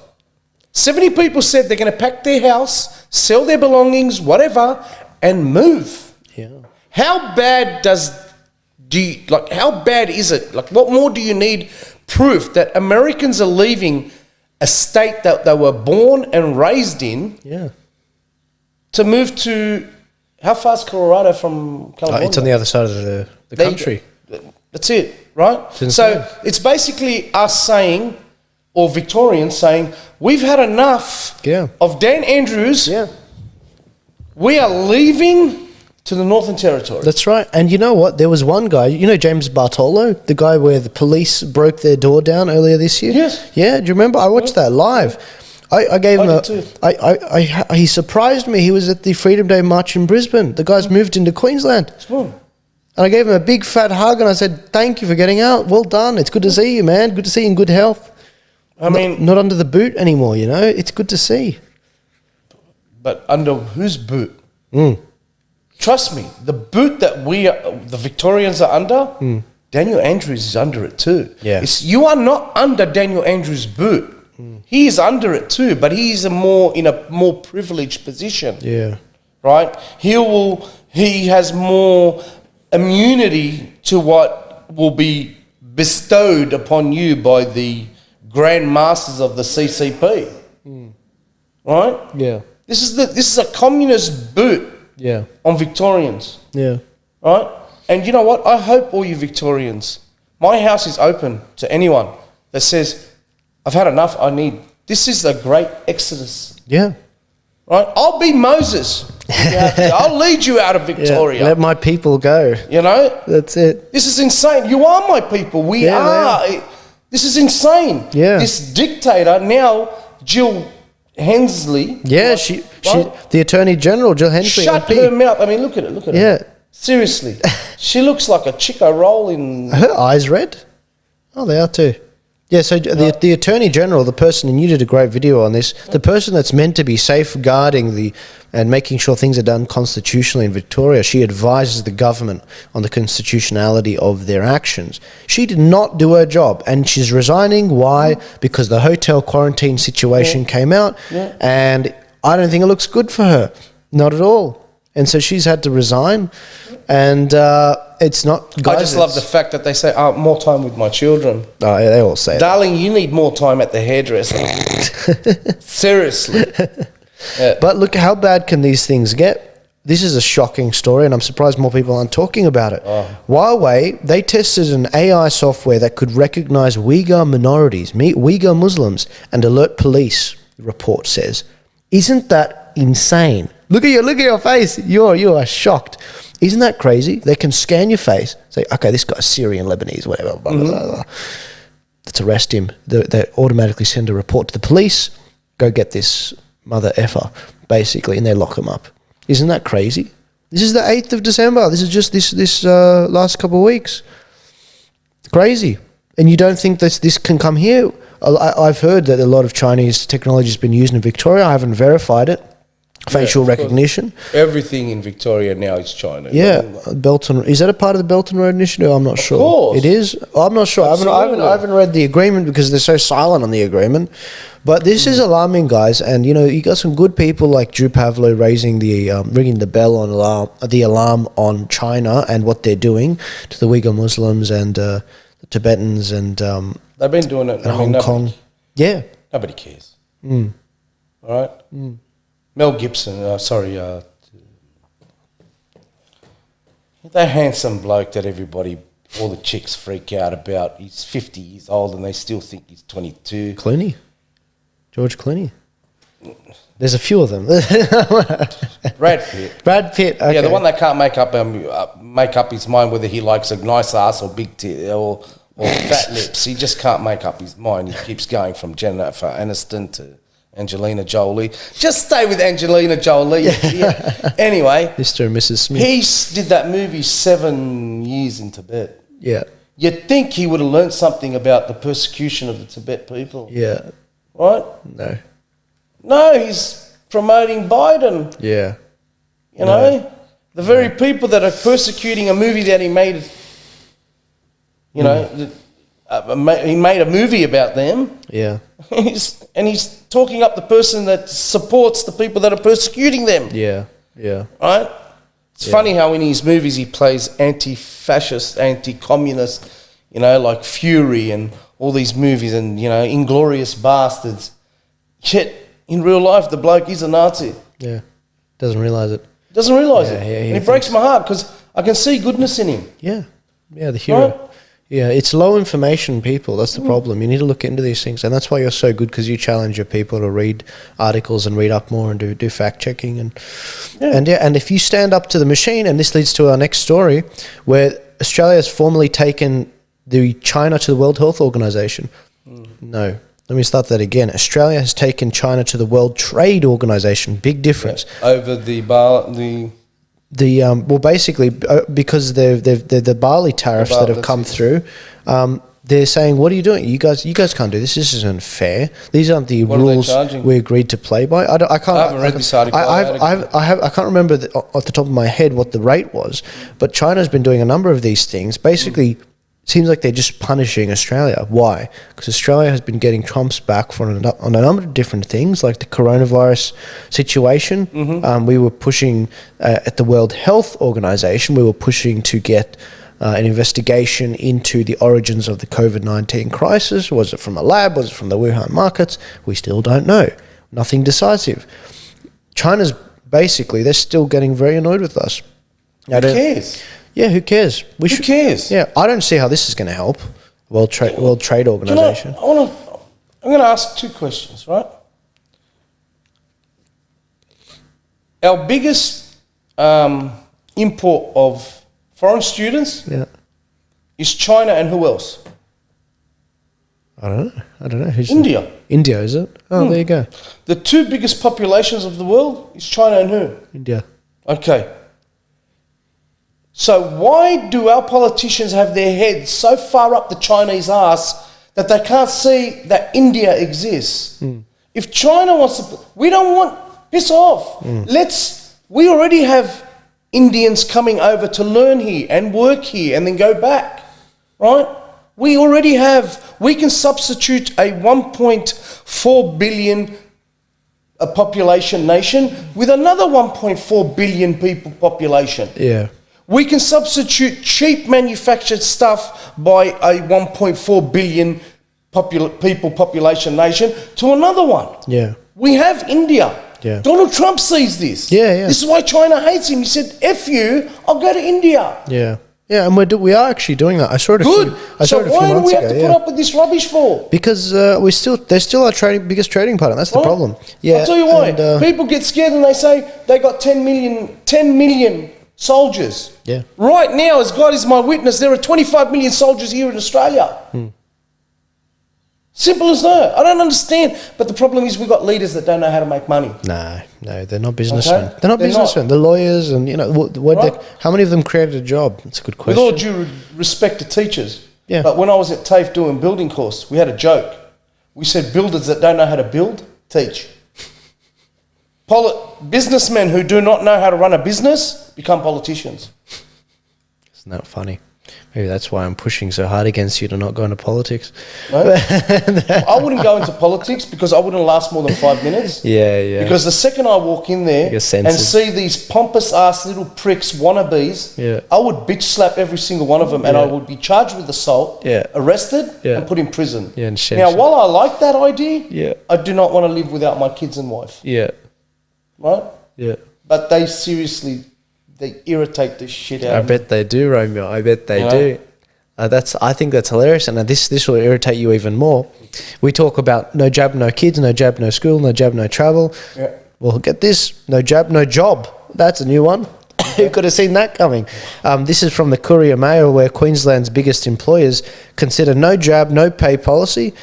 70 people said they're going to pack their house, sell their belongings, whatever, and move.
Yeah.
How bad how bad is it? Like, what more do you need proof that Americans are leaving a state that they were born and raised in to move to... How far is Colorado from California?
It's on the other side of the country.
That's it, right? So it's basically us saying, or Victorians saying, we've had enough of Dan Andrews.
Yeah.
We are leaving to the Northern Territory.
That's right. And you know what? There was one guy, James Bartolo, the guy where the police broke their door down earlier this year?
Yes.
Yeah, do you remember? I watched that live. I gave him he surprised me. He was at the Freedom Day March in Brisbane. The guy's moved into Queensland. And I gave him a big fat hug and I said, thank you for getting out. Well done. It's good to see you, man. Good to see you in good health. Not under the boot anymore, It's good to see.
But under whose boot? Trust me, the boot that the Victorians are under, Daniel Andrews is under it too.
Yeah.
You are not under Daniel Andrews' boot. He is under it too, but he's in a more privileged position.
Yeah.
Right? He has more immunity to what will be bestowed upon you by the grand masters of the CCP. Right?
Yeah.
This is a communist boot on Victorians.
Yeah.
Right? And you know what? I hope all you Victorians, my house is open to anyone that says, I've had enough, this is a great exodus.
Yeah.
Right? I'll be Moses. I'll lead you out of Victoria.
Yeah, let my people go.
You know?
That's it.
This is insane. You are my people. We are. This is insane.
Yeah.
This dictator now, Jill Hensley.
Yeah, she the Attorney General, Jill Hensley.
Shut her mouth. I mean, look at it.
Yeah.
Seriously. She looks like a Chico roll in...
Her eyes red? Oh, they are too. Yeah, so the Attorney General, the person, and you did a great video on this, the person that's meant to be safeguarding and making sure things are done constitutionally in Victoria, she advises the government on the constitutionality of their actions. She did not do her job, and she's resigning. Why? Because the hotel quarantine situation came out, and I don't think it looks good for her. Not at all. And so she's had to resign, and it's not... Guys,
I just love the fact that they say, more time with my children.
Oh, yeah, they all say
Darling, you need more time at the hairdresser. Seriously. Yeah.
But look, how bad can these things get? This is a shocking story, and I'm surprised more people aren't talking about it. Huawei, they tested an AI software that could recognize Uighur minorities, Uighur Muslims, and alert police, the report says. Isn't that insane? Look at your face. You are shocked. Isn't that crazy? They can scan your face, say, okay, this guy's Syrian, Lebanese, whatever, blah, blah, blah, blah. Let's arrest him. They automatically send a report to the police, go get this mother effer, basically, and they lock him up. Isn't that crazy? This is the 8th of December. This is just this last couple of weeks. Crazy. And you don't think this can come here? I've heard that a lot of Chinese technology has been used in Victoria. I haven't verified it. Facial recognition.
Everything in Victoria now is China.
Yeah, Belton. Is that a part of the Belt and Road Initiative? I'm not sure. Of course. It is? I'm not sure. I haven't read the agreement because they're so silent on the agreement. But this is alarming, guys. And, you got some good people like Drew Pavlo ringing the bell on the alarm on China and what they're doing to the Uyghur Muslims and the Tibetans and...
they've been doing it.
In Hong Kong. Yeah.
Nobody cares. All right? Mel Gibson, that handsome bloke that all the chicks freak out about, he's 50 years old and they still think he's 22.
Clooney. George Clooney. There's a few of them.
Brad Pitt.
Brad Pitt, okay.
Yeah, the one that can't make up his mind whether he likes a nice ass or big tit or fat lips. He just can't make up his mind. He keeps going from Jennifer Aniston to Angelina Jolie. Just stay with Angelina Jolie. Yeah. Anyway.
Mr. and Mrs. Smith.
He did that movie 7 years in Tibet.
Yeah.
You'd think he would have learned something about the persecution of the Tibet people.
Yeah.
Right? No, he's promoting Biden.
Yeah.
You know? The very people that are persecuting a movie that he made, he made a movie about them.
Yeah.
And he's talking up the person that supports the people that are persecuting them.
Yeah, yeah.
Right? It's funny how in his movies he plays anti-fascist, anti-communist, like Fury and all these movies and, Inglourious Bastards. Yet, in real life, the bloke is a Nazi.
Yeah. Doesn't realise it.
Doesn't realise it. And it breaks my heart because I can see goodness in him.
Yeah. Yeah, the hero.
Right?
Yeah, it's low information people. That's the problem. You need to look into these things. And that's why you're so good, because you challenge your people to read articles and read up more and do fact-checking. And if you stand up to the machine, and this leads to our next story, where Australia has formally taken China to the World Health Organization. No. Let me start that again. Australia has taken China to the World Trade Organization. Big difference.
Yeah. Over
basically, because the barley tariffs that have come through, they're saying, "What are you doing? You guys can't do this. This isn't fair. These aren't the rules we agreed to play by." I haven't read this article. I can't remember off the top of my head what the rate was, but China's been doing a number of these things. Basically, seems like they're just punishing Australia. Why? Because Australia has been getting Trump's back on a number of different things, like the coronavirus situation. We were pushing at the World Health Organization, we were pushing to get an investigation into the origins of the COVID-19 crisis. Was it from a lab? Was it from the Wuhan markets? We still don't know. Nothing decisive. China's basically, they're still getting very annoyed with us.
Who cares?
Yeah, who cares?
Who cares?
Yeah, I don't see how this is going to help. World Trade Organization.
I'm going to ask two questions, right? Our biggest import of foreign students is China, and who else?
I don't know. Who's
India.
India, is it? Oh, there you go.
The two biggest populations of the world is China and who?
India.
Okay. So why do our politicians have their heads so far up the Chinese ass that they can't see that India exists? If China wants to, we don't want, piss off. We already have Indians coming over to learn here and work here and then go back, right? We already have, we can substitute a 1.4 billion population nation with another 1.4 billion people population.
Yeah.
We can substitute cheap manufactured stuff by a 1.4 billion people population nation to another one.
Yeah.
We have India.
Yeah.
Donald Trump sees this.
Yeah.
This is why China hates him. He said, F you, I'll go to India.
Yeah. Yeah, and we are actually doing that. I saw it a
Good.
few months ago.
So why do we have to put up with this rubbish for?
Because they're still our biggest trading partner. That's the problem. Yeah.
I'll tell you why. People get scared and they say they got 10 million soldiers.
Yeah.
Right now, as God is my witness, there are 25 million soldiers here in Australia. Simple as that. I don't understand. But the problem is we've got leaders that don't know how to make money.
No, they're not businessmen.
Okay?
They're not businessmen. They're lawyers, and
Right.
how many of them created a job? That's a good
With
question.
all due respect to teachers.
Yeah.
But when I was at TAFE doing building course, we had a joke. We said builders that don't know how to build, teach. Businessmen who do not know how to run a business become politicians.
Isn't that funny? Maybe that's why I'm pushing so hard against you to not go into politics.
No? I wouldn't go into politics because I wouldn't last more than 5 minutes.
Yeah.
Because the second I walk in there
You're
and
censored.
see these pompous ass little pricks, wannabes, I would bitch slap every single one of them and I would be charged with assault, arrested and put in prison.
Yeah, and
now,
censored.
while I like that idea, I do not want to live without my kids and wife.
Yeah.
Right?
Yeah.
But they seriously, they irritate the shit out
I
of me.
bet they do, Romeo. I bet they do. I think that's hilarious, and this will irritate you even more. We talk about no jab, no kids, no jab, no school, no jab, no travel.
Yeah.
Well, get this: no jab, no job. That's a new one. Who could have seen that coming? This is from the Courier Mail, where Queensland's biggest employers consider no jab, no pay policy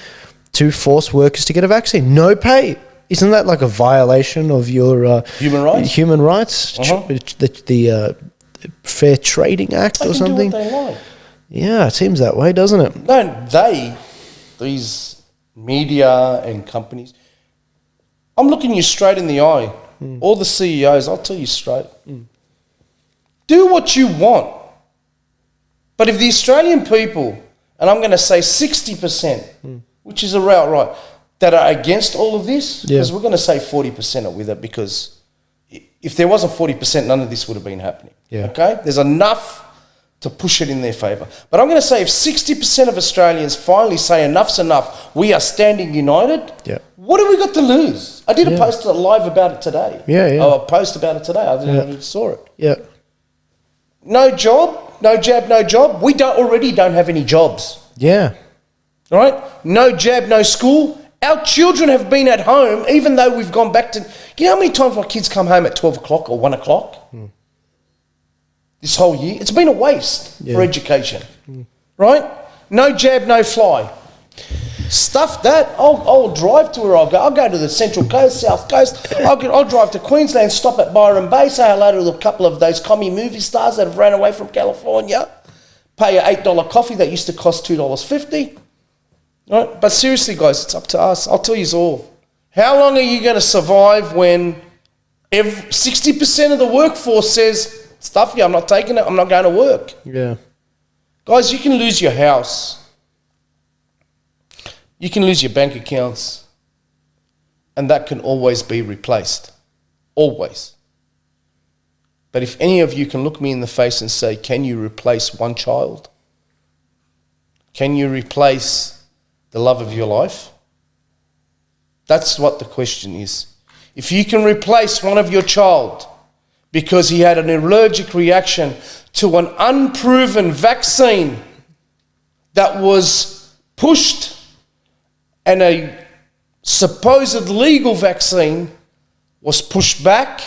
to force workers to get a vaccine. No pay. Isn't that like a violation of your
Human rights?
Human rights, the Fair Trading Act or something.
They can do what they like.
Yeah, it seems that way, doesn't it?
No, these media and companies, I'm looking you straight in the eye. All the CEOs, I'll tell you straight. Do what you want. But if the Australian people, and I'm going to say 60%, which is about right, that are against all of this, because we're going to say 40% are with it, because if there wasn't 40%, none of this would have been happening.
Yeah.
Okay? There's enough to push it in their favour. But I'm going to say if 60% of Australians finally say enough's enough, we are standing united, what have we got to lose? I did a post live about it today. A post about it today. I didn't know if you saw it.
Yeah.
No job, no jab, no job. We already don't have any jobs.
Yeah.
All right? No jab, no school. Our children have been at home, even though we've gone back to... You know how many times my kids come home at 12 o'clock or 1 o'clock? This whole year? It's been a waste for education. Right? No jab, no fly. Stuff that. I'll drive to where I'll go. I'll go to the Central Coast, South Coast. I'll drive to Queensland, stop at Byron Bay, say hello to a couple of those commie movie stars that have ran away from California, pay an $8 coffee that used to cost $2.50. Right? But seriously, guys, it's up to us. I'll tell you all. How long are you going to survive when 60% of the workforce says, stuff you, I'm not taking it, I'm not going to work?
Yeah.
Guys, you can lose your house. You can lose your bank accounts. And that can always be replaced. Always. But if any of you can look me in the face and say, can you replace one child? Can you replace the love of your life? That's what the question is. If you can replace one of your child because he had an allergic reaction to an unproven vaccine that was pushed and a supposed legal vaccine was pushed back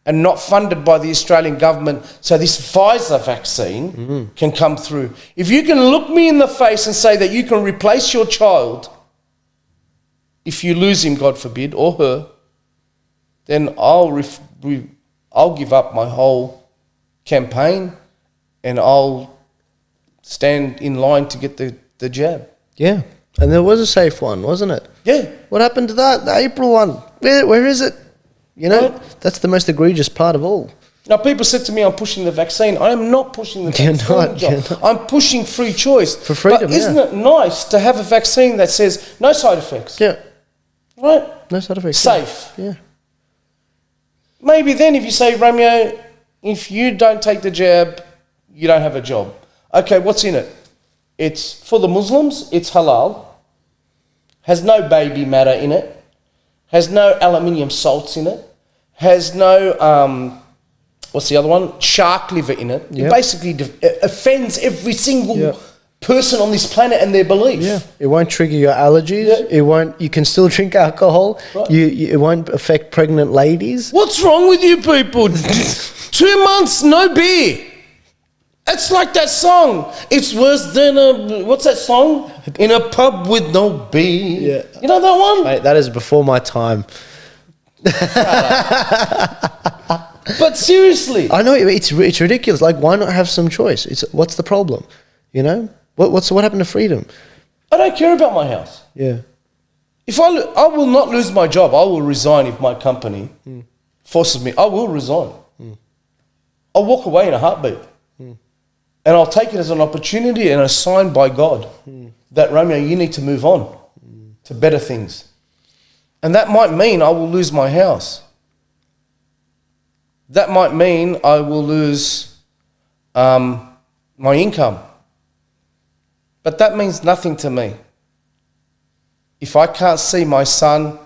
and not funded by the Australian government, so this Pfizer vaccine can come through. If you can look me in the face and say that you can replace your child, if you lose him, God forbid, or her, then I'll give up my whole campaign and I'll stand in line to get the jab.
Yeah, and there was a safe one, wasn't it?
Yeah.
What happened to that? The April one? Where is it? You know, that's the most egregious part of all.
Now, people said to me, I'm pushing the vaccine. I am not pushing the vaccine.
You're not.
I'm pushing free choice.
For freedom,
but isn't it nice to have a vaccine that says no side effects?
Yeah.
Right?
No side effects.
Safe.
Yeah.
Maybe then if you say, Romeo, if you don't take the jab, you don't have a job. Okay, what's in it? It's for the Muslims, it's halal, has no baby matter in it, has no aluminium salts in it, has no, what's the other one? Shark liver in it.
Yep.
It basically offends every single person on this planet and their belief.
Yeah. It won't trigger your allergies.
Yeah.
It won't. You can still drink alcohol.
Right.
It won't affect pregnant ladies.
What's wrong with you people? 2 months, no beer. It's like that song. It's worse than a, what's that song? In a pub with no beer.
Yeah.
You know that one?
Mate, that is before my time.
But seriously.
I know, it's ridiculous. Like, why not have some choice? What's the problem? You know? What happened to freedom?
I don't care about my house.
Yeah.
If I will not lose my job. I will resign if my company forces me. I will resign. I'll walk away in a heartbeat. And I'll take it as an opportunity and a sign by God that, Romeo, you need to move on to better things. And that might mean I will lose my house. That might mean I will lose my income. But that means nothing to me. If I can't see my son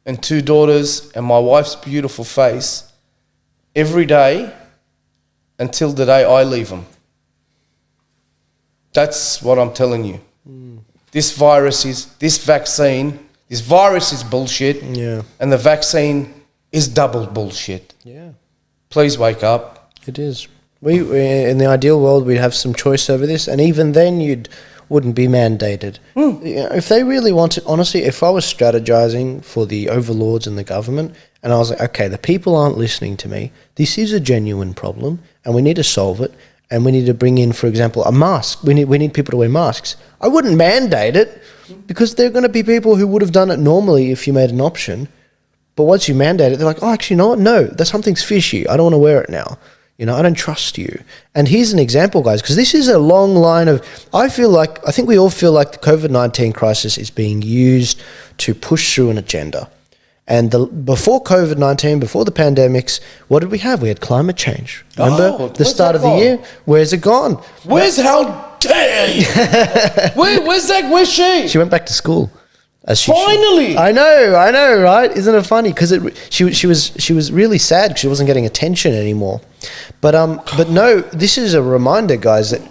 and 2 daughters and my wife's beautiful face every day until the day I leave them. That's what I'm telling you. This virus is bullshit.
Yeah.
And the vaccine is double bullshit.
Yeah.
Please wake up.
It is. We in the ideal world, we'd have some choice over this, and even then wouldn't be mandated. You know, if they really wanted, honestly, if I was strategizing for the overlords in the government, and I was like, okay, the people aren't listening to me, this is a genuine problem, and we need to solve it, and we need to bring in, for example, a mask. We need people to wear masks. I wouldn't mandate it, because there are going to be people who would have done it normally if you made an option, but once you mandate it, they're like, oh, actually, you know what? No, something's fishy. I don't want to wear it now. You know, I don't trust you. And here's an example, guys, because this is a long line of, I think we all feel like the COVID-19 crisis is being used to push through an agenda. And before COVID-19, before the pandemics, what did we have? We had climate change. Remember the start of the year? Where's it gone?
How dare you? Where's she?
She went back to school.
Finally!
I know, right? Isn't it funny? Because she was really sad because she wasn't getting attention anymore. But no, this is a reminder, guys, that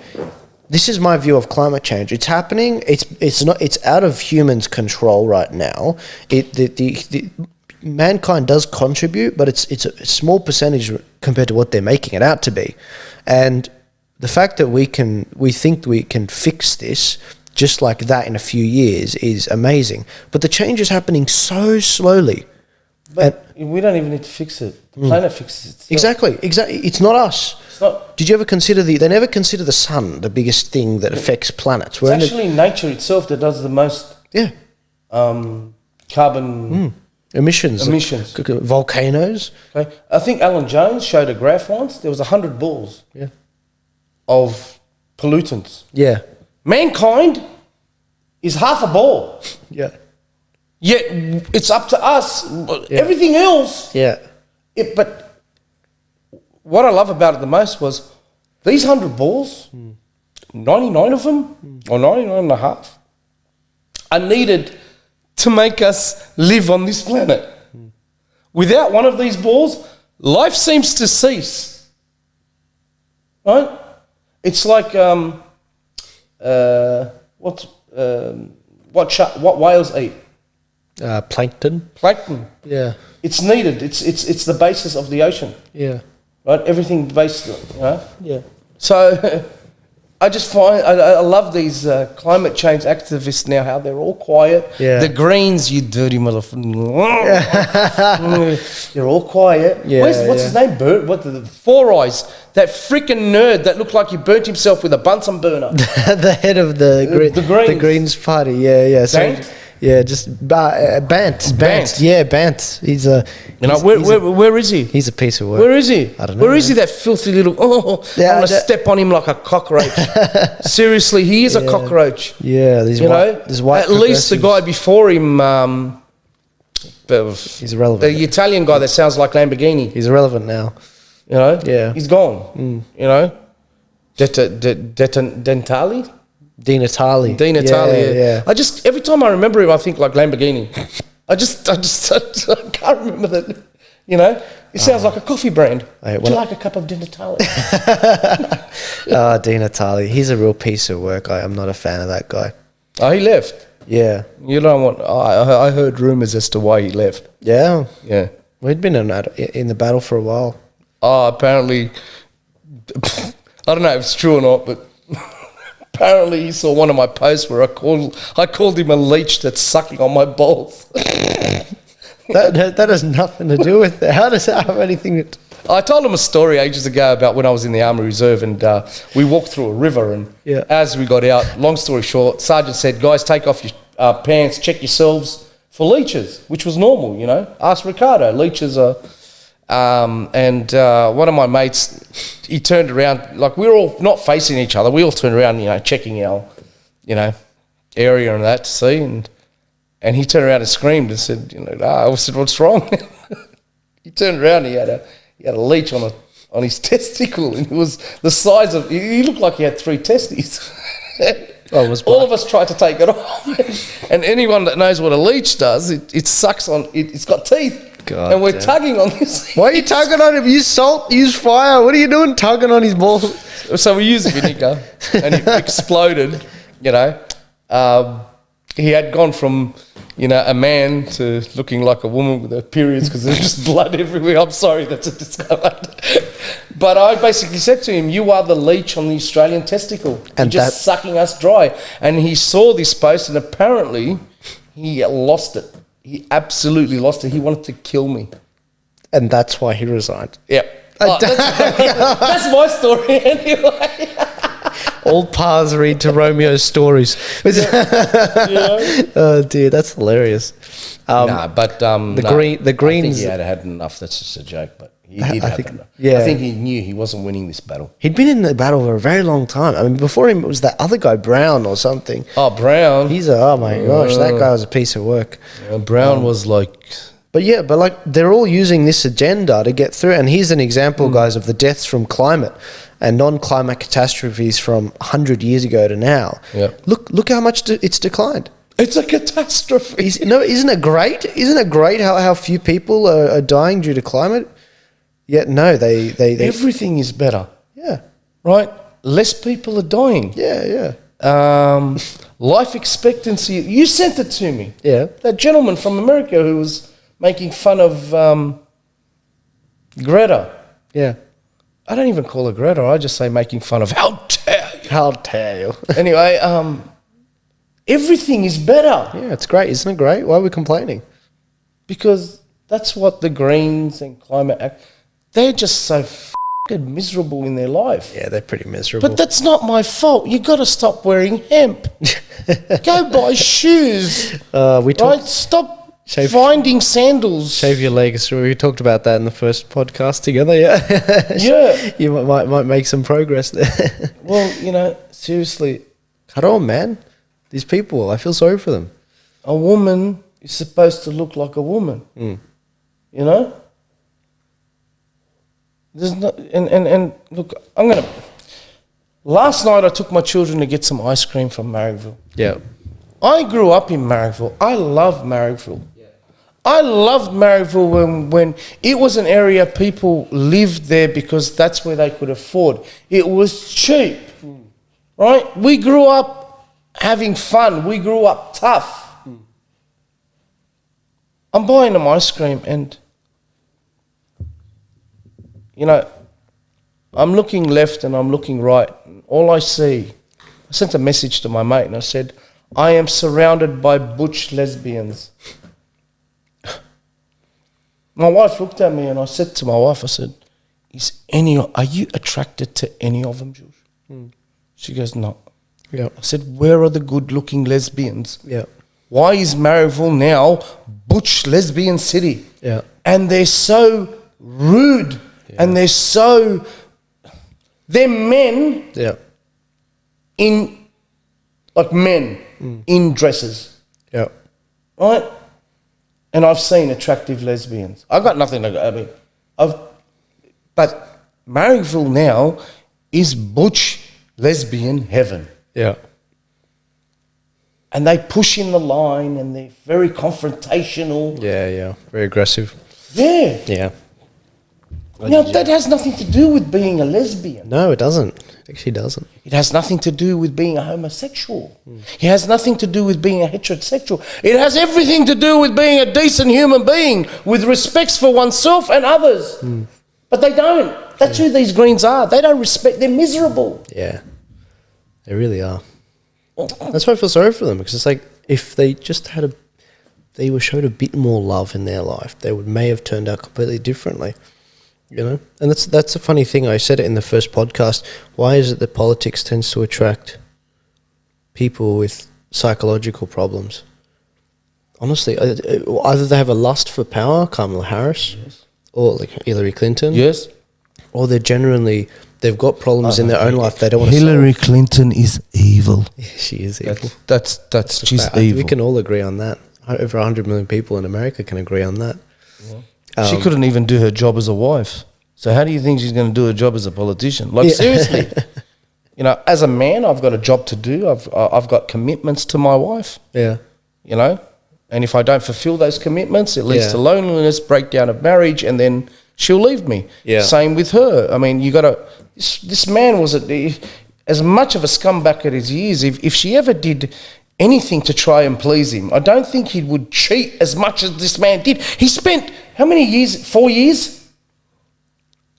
this is my view of climate change. It's happening. It's out of humans' control right now. The mankind does contribute, but it's a small percentage compared to what they're making it out to be. And the fact that we think we can fix this just like that in a few years is amazing. But the change is happening so slowly.
But we don't even need to fix it. The planet fixes it.
Exactly. It's not us.
It's not.
Did you ever consider they never consider the sun the biggest thing that affects planets?
It's actually nature itself that does the most carbon
emissions. Volcanoes.
Okay. I think Alan Jones showed a graph once. There was 100 balls of pollutants.
Yeah.
Mankind is half a ball.
Yeah.
Yet it's up to us. Everything else.
Yeah.
But what I love about it the most was these 100 balls, 99 of them, or 99 and a half, are needed to make us live on this planet. Without one of these balls, life seems to cease. Right? It's like what whales eat.
Plankton.
Plankton.
Yeah.
It's needed. It's the basis of the ocean.
Yeah.
Right? Everything based on, you know?
Yeah.
So I just find, I love these climate change activists now, how they're all quiet.
Yeah.
The Greens, you dirty motherfucker. You're all quiet.
Yeah,
What's his name? The Four Eyes. That freaking nerd that looked like he burnt himself with a Bunsen burner.
The head of the Greens party. Yeah, yeah. So,
Bant?
yeah, just Bant. Yeah, Bant. He's a.
Where is he?
He's a piece of work.
Where is he?
I don't know.
Where is he? That filthy little. I'm gonna step on him like a cockroach. Seriously, he is a cockroach.
Yeah, these white.
At least the guy before him.
He's irrelevant.
The Italian guy that sounds like Lamborghini.
He's irrelevant now.
You know.
Yeah.
He's gone. You know. Dentali.
Di Natale.
Yeah. I just every time I remember him, I think like Lamborghini. I can't remember that. You know, it sounds like a coffee brand. Would you like a cup of Di Natale?
Di Natale. He's a real piece of work. I'm not a fan of that guy.
Oh, he left.
Yeah.
You know what? I heard rumours as to why he left.
Yeah.
Yeah.
Well, he'd been in the battle for a while.
Oh, apparently, I don't know if it's true or not, but apparently he saw one of my posts where I called him a leech that's sucking on my balls.
That has nothing to do with it. How does that have anything to...
I told him a story ages ago about when I was in the Army Reserve and we walked through a river and as we got out, long story short, Sergeant said, guys, take off your pants, check yourselves for leeches, which was normal, you know. Ask Riccardo, leeches are... and one of my mates, he turned around, like we were all not facing each other, we all turned around, you know, checking our, you know, area and that to see, and he turned around and screamed and said, you know, I said, what's wrong? He turned around, he had a leech on his testicle, and it was the size of, he looked like he had 3 testes. All of us tried to take it off, and anyone that knows what a leech does, it sucks on, it's got teeth. God and we're tugging on this.
Why are you tugging on him? Use salt, use fire. What are you doing tugging on his balls?
So we used vinegar and it exploded, you know. He had gone from, you know, a man to looking like a woman with her periods because there's just blood everywhere. I'm sorry, that's a disclaimer. But I basically said to him, you are the leech on the Australian testicle. And you're just sucking us dry. And he saw this post and apparently he lost it. He absolutely lost it. He wanted to kill me.
And that's why he resigned.
Yep. Oh, that's my story anyway.
All paths lead to Romeo's stories. Oh, dear, that's hilarious. The Greens...
I think he had enough. That's just a joke, but he did have enough.
Yeah.
I think he knew he wasn't winning this battle.
He'd been in the battle for a very long time. I mean, before him, it was that other guy, Brown or something.
Oh, Brown.
Oh, my gosh, that guy was a piece of work.
Yeah, Brown was like...
But like, they're all using this agenda to get through. And here's an example, guys, of the deaths from climate and non-climate catastrophes from 100 years ago to now.
Yeah.
Look how much it's declined.
It's a catastrophe.
Isn't it great? Isn't it great how few people are dying due to climate? Yet no, they
everything is better.
Yeah.
Right? Less people are dying.
Yeah.
Life expectancy. You sent it to me.
Yeah.
That gentleman from America who was making fun of Greta.
Yeah.
I don't even call her Greta. I just say making fun of. How dare you?
How dare you?
Anyway, everything is better.
Yeah, it's great. Isn't it great? Why are we complaining?
Because that's what the Greens and Climate Act, they're just so fucking miserable in their life.
Yeah, they're pretty miserable.
But that's not my fault. You got to stop wearing hemp. Go buy shoes. Right? Stop finding sandals.
Shave your legs. We talked about that in the first podcast together, yeah.
Yeah.
You might make some progress there.
Well, seriously.
Cut on, man. These people, I feel sorry for them.
A woman is supposed to look like a woman. There's no, and look, last night I took my children to get some ice cream from Marrickville.
Yeah.
I grew up in Marrickville. I love Marrickville. Yeah. I loved Marrickville when it was an area people lived there because that's where they could afford. It was cheap, right? We grew up having fun. We grew up tough. I'm buying them ice cream and, I'm looking left and I'm looking right. And all I see, I sent a message to my mate and I said, I am surrounded by butch lesbians. My wife looked at me and I said to my wife, I said, are you attracted to any of them, Jules? She goes, no.
Yeah.
I said, where are the good-looking lesbians?
Yeah.
Why is Marrickville now butch lesbian city?
Yeah.
And they're so rude and they're men in dresses.
Yeah.
Right? And I've seen attractive lesbians. I've got nothing to go. But Marrickville now is butch lesbian heaven.
Yeah.
And they push in the line and they're very confrontational.
Yeah. Very aggressive.
Yeah.
Yeah.
That has nothing to do with being a lesbian.
No, it doesn't. It actually doesn't.
It has nothing to do with being a homosexual. It has nothing to do with being a heterosexual. It has everything to do with being a decent human being with respect for oneself and others. But they don't. That's who these Greens are. They don't respect. They're miserable.
Yeah. They really are. That's why I feel sorry for them, because it's like if they just they were showed a bit more love in their life, they may have turned out completely differently. And that's a funny thing. I said it in the first podcast. Why is it that politics tends to attract people with psychological problems? Honestly, either they have a lust for power, Kamala Harris, or like Hillary Clinton, or they've got problems in their own life they don't want to solve.
Hillary Clinton is evil.
Yeah, she is evil.
That's she's evil.
We can all agree on that. Over 100 million people in America can agree on that.
She couldn't even do her job as a wife. So how do you think she's going to do her job as a politician? Seriously. As a man, I've got a job to do. I've got commitments to my wife.
Yeah.
And if I don't fulfill those commitments, it leads to loneliness, breakdown of marriage, and then she'll leave me.
Yeah.
Same with her. I mean, this man was as much of a scumbag as he is. If she ever did anything to try and please him, I don't think he would cheat as much as this man did. He spent how many years? 4 years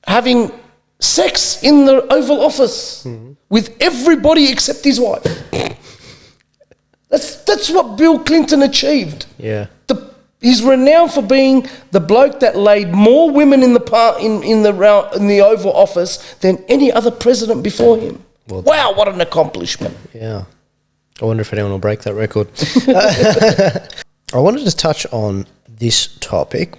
having sex in the Oval Office with everybody except his wife. That's what Bill Clinton achieved.
Yeah.
He's renowned for being the bloke that laid more women in the Oval Office than any other president before him. Well, wow, what an accomplishment.
Yeah. I wonder if anyone will break that record. I wanted to touch on this topic.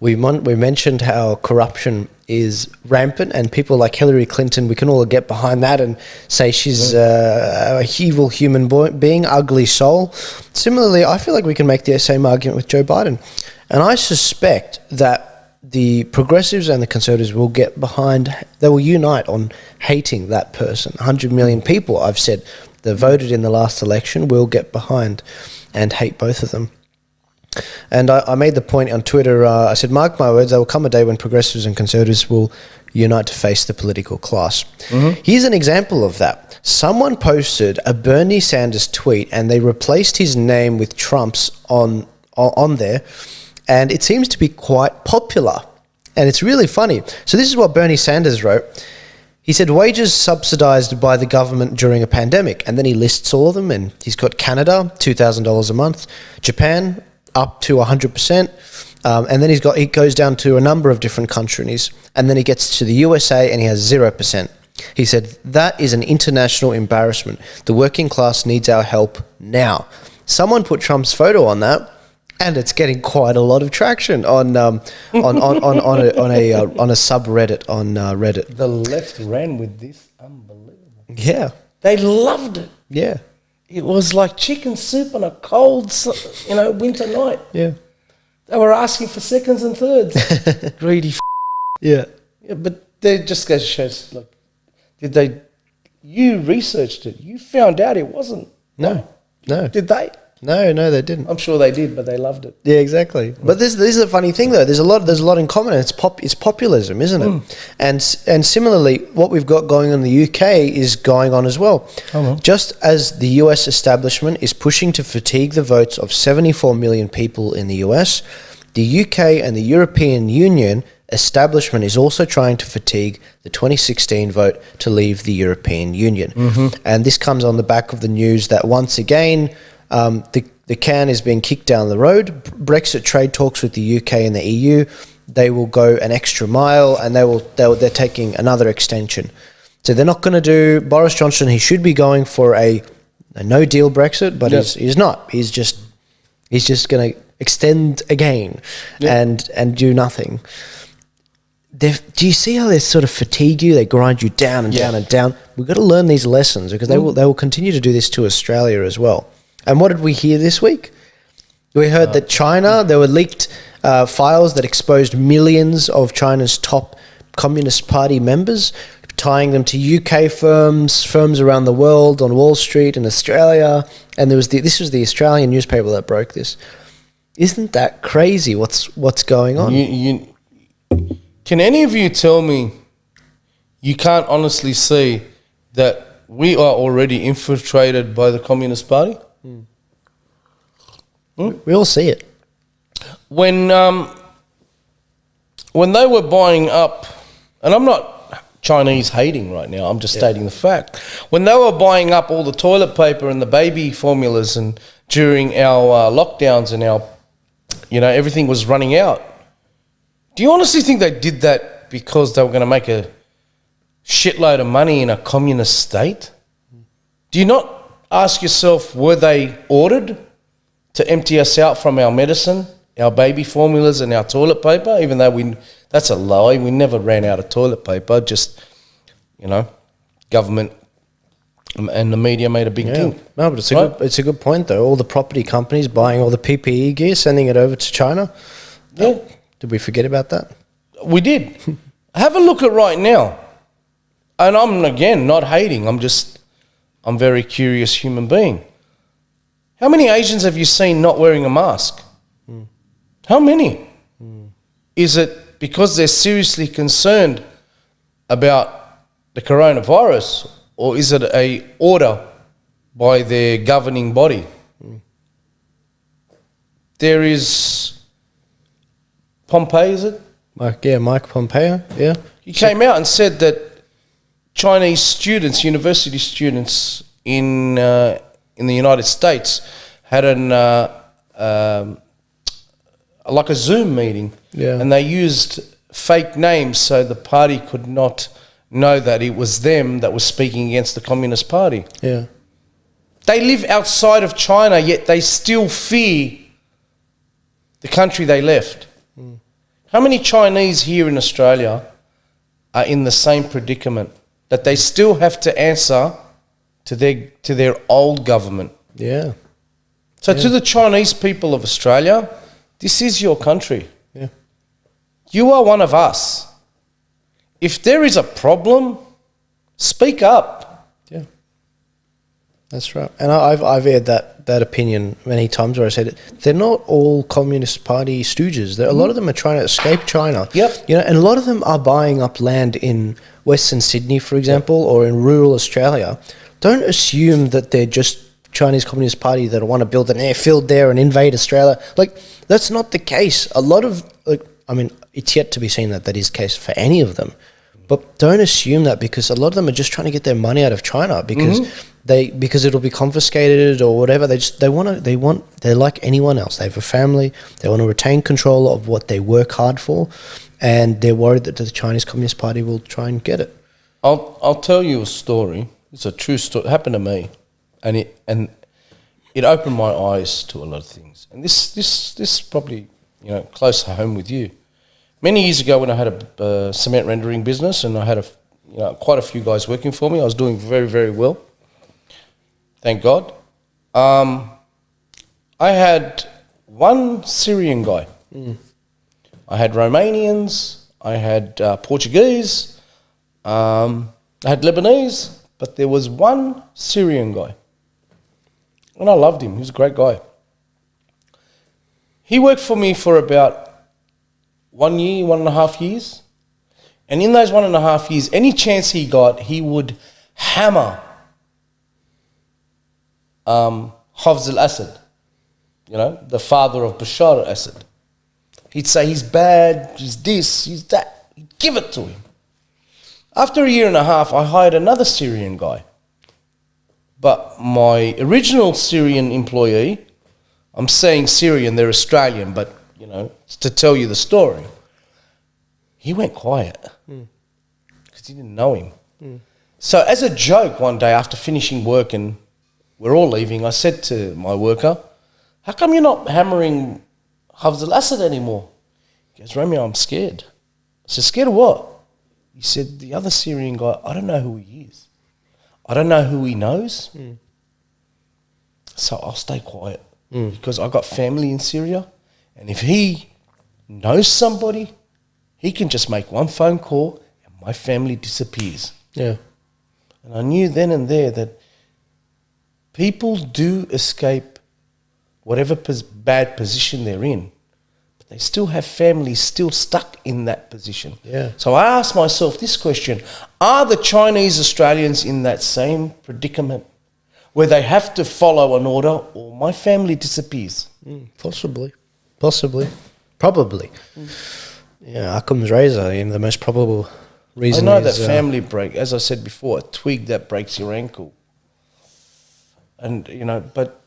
We mentioned how corruption is rampant, and people like Hillary Clinton, we can all get behind that and say she's a evil human being, ugly soul. Similarly, I feel like we can make the same argument with Joe Biden. And I suspect that the progressives and the conservatives will get behind, they will unite on hating that person. 100 million people, I've said, that voted in the last election will get behind and hate both of them. And I made the point on Twitter, I said, mark my words, there will come a day when progressives and conservatives will unite to face the political class. Here's an example of that. Someone posted a Bernie Sanders tweet and they replaced his name with Trump's on there, and it seems to be quite popular. And it's really funny. So this is what Bernie Sanders wrote. He said, wages subsidised by the government during a pandemic. And then he lists all of them, and he's got Canada, $2,000 a month, Japan, up to 100%, and then he goes down to a number of different countries, and then he gets to the USA and he has 0%. He said, that is an international embarrassment. The working class needs our help now. Someone put Trump's photo on that, And it's getting quite a lot of traction on a subreddit on Reddit.
The left ran with this, unbelievable.
Yeah,
they loved it.
Yeah,
it was like chicken soup on a cold, winter night.
Yeah,
they were asking for seconds and thirds. Greedy.
Yeah,
but they just goes to show. Look, did they? You researched it. You found out it wasn't.
No.
Did they?
No, they didn't.
I'm sure they did, but they loved it.
Yeah, exactly. But this is a funny thing, though. There's a lot in common. It's populism, isn't it? And similarly, what we've got going on in the UK is going on as well. Just as the US establishment is pushing to fatigue the votes of 74 million people in the US, the UK and the European Union establishment is also trying to fatigue the 2016 vote to leave the European Union. And this comes on the back of the news that once again, the can is being kicked down the road. Brexit trade talks with the UK and the EU, they will go an extra mile, and they're taking another extension. So they're not going to do Boris Johnson. He should be going for a no deal Brexit, but he's not. He's just going to extend again and do nothing. Do you see how they sort of fatigue you? They grind you down and down and down. We've got to learn these lessons, because they will continue to do this to Australia as well. And what did we hear this week? We heard that China, there were leaked files that exposed millions of China's top Communist Party members, tying them to UK firms around the world, on Wall Street in Australia. And this was the Australian newspaper that broke this. Isn't that crazy? What's going on?
Can any of you tell me you can't honestly see that we are already infiltrated by the Communist Party?
We all see it.
When they were buying up, and I'm not Chinese hating right now, I'm just stating the fact. When they were buying up all the toilet paper and the baby formulas, and during our lockdowns and our, everything was running out, do you honestly think they did that because they were going to make a shitload of money in a communist state? Do you not ask yourself, were they ordered to empty us out from our medicine, our baby formulas and our toilet paper? Even though that's a lie, we never ran out of toilet paper, just, government and the media made a big thing.
No, but it's a good point, though. All the property companies buying all the PPE gear, sending it over to China.
Yeah.
Did we forget about that?
We did. Have a look at right now. And I'm, again, not hating. I'm a very curious human being. How many Asians have you seen not wearing a mask? How many? Is it because they're seriously concerned about the coronavirus, or is it a order by their governing body? There is Pompeo, is it?
Mike Pompeo, yeah.
He came out and said that Chinese students, university students in the United States, had like a Zoom meeting, and they used fake names so the party could not know that it was them that was speaking against the Communist Party.
Yeah,
they live outside of China, yet they still fear the country they left. How many Chinese here in Australia are in the same predicament, that they still have to answer to their old government?
Yeah.
So to the Chinese people of Australia, this is your country.
Yeah.
You are one of us. If there is a problem, speak up.
Yeah. That's right. And I've aired that opinion many times, where I said they're not all Communist Party stooges. A lot of them are trying to escape China.
Yep.
And a lot of them are buying up land in Western Sydney, for example, or in rural Australia. Don't assume that they're just Chinese Communist Party that want to build an airfield there and invade Australia. That's not the case. A lot of, it's yet to be seen that is the case for any of them. But don't assume that, because a lot of them are just trying to get their money out of China because it'll be confiscated or whatever. They're like anyone else. They have a family. They want to retain control of what they work hard for, and they're worried that the Chinese Communist Party will try and get it.
I'll tell you a story. It's a true story. It happened to me, and it opened my eyes to a lot of things. And this probably, close home with you. Many years ago when I had a cement rendering business and I had quite a few guys working for me, I was doing very, very well. Thank God. I had one Syrian guy. I had Romanians, I had Portuguese, I had Lebanese, but there was one Syrian guy. And I loved him. He was a great guy. He worked for me for about 1 year, 1.5 years. And in those 1.5 years, any chance he got, he would hammer Hafez al-Assad, the father of Bashar al-Assad. He'd say he's bad, he's this, he's that. He'd give it to him. After 1.5 years, I hired another Syrian guy. But my original Syrian employee, I'm saying Syrian, they're Australian, but, to tell you the story, he went quiet because he didn't know him. So as a joke one day after finishing work and we're all leaving, I said to my worker, how come you're not hammering Hafez al-Assad anymore? He goes, Romeo, I'm scared. I said, scared of what? He said, the other Syrian guy, I don't know who he is. I don't know who he knows. So I'll stay quiet because I got family in Syria. And if he knows somebody, he can just make one phone call and my family disappears.
Yeah.
And I knew then and there that people do escape whatever bad position they're in, but they still have families still stuck in that position.
Yeah.
So I asked myself this question, are the Chinese Australians in that same predicament where they have to follow an order or my family disappears?
Possibly. Probably. Yeah, Occam's razor, the most probable reason
I know
is,
that family break, as I said before, a twig that breaks your ankle. And, but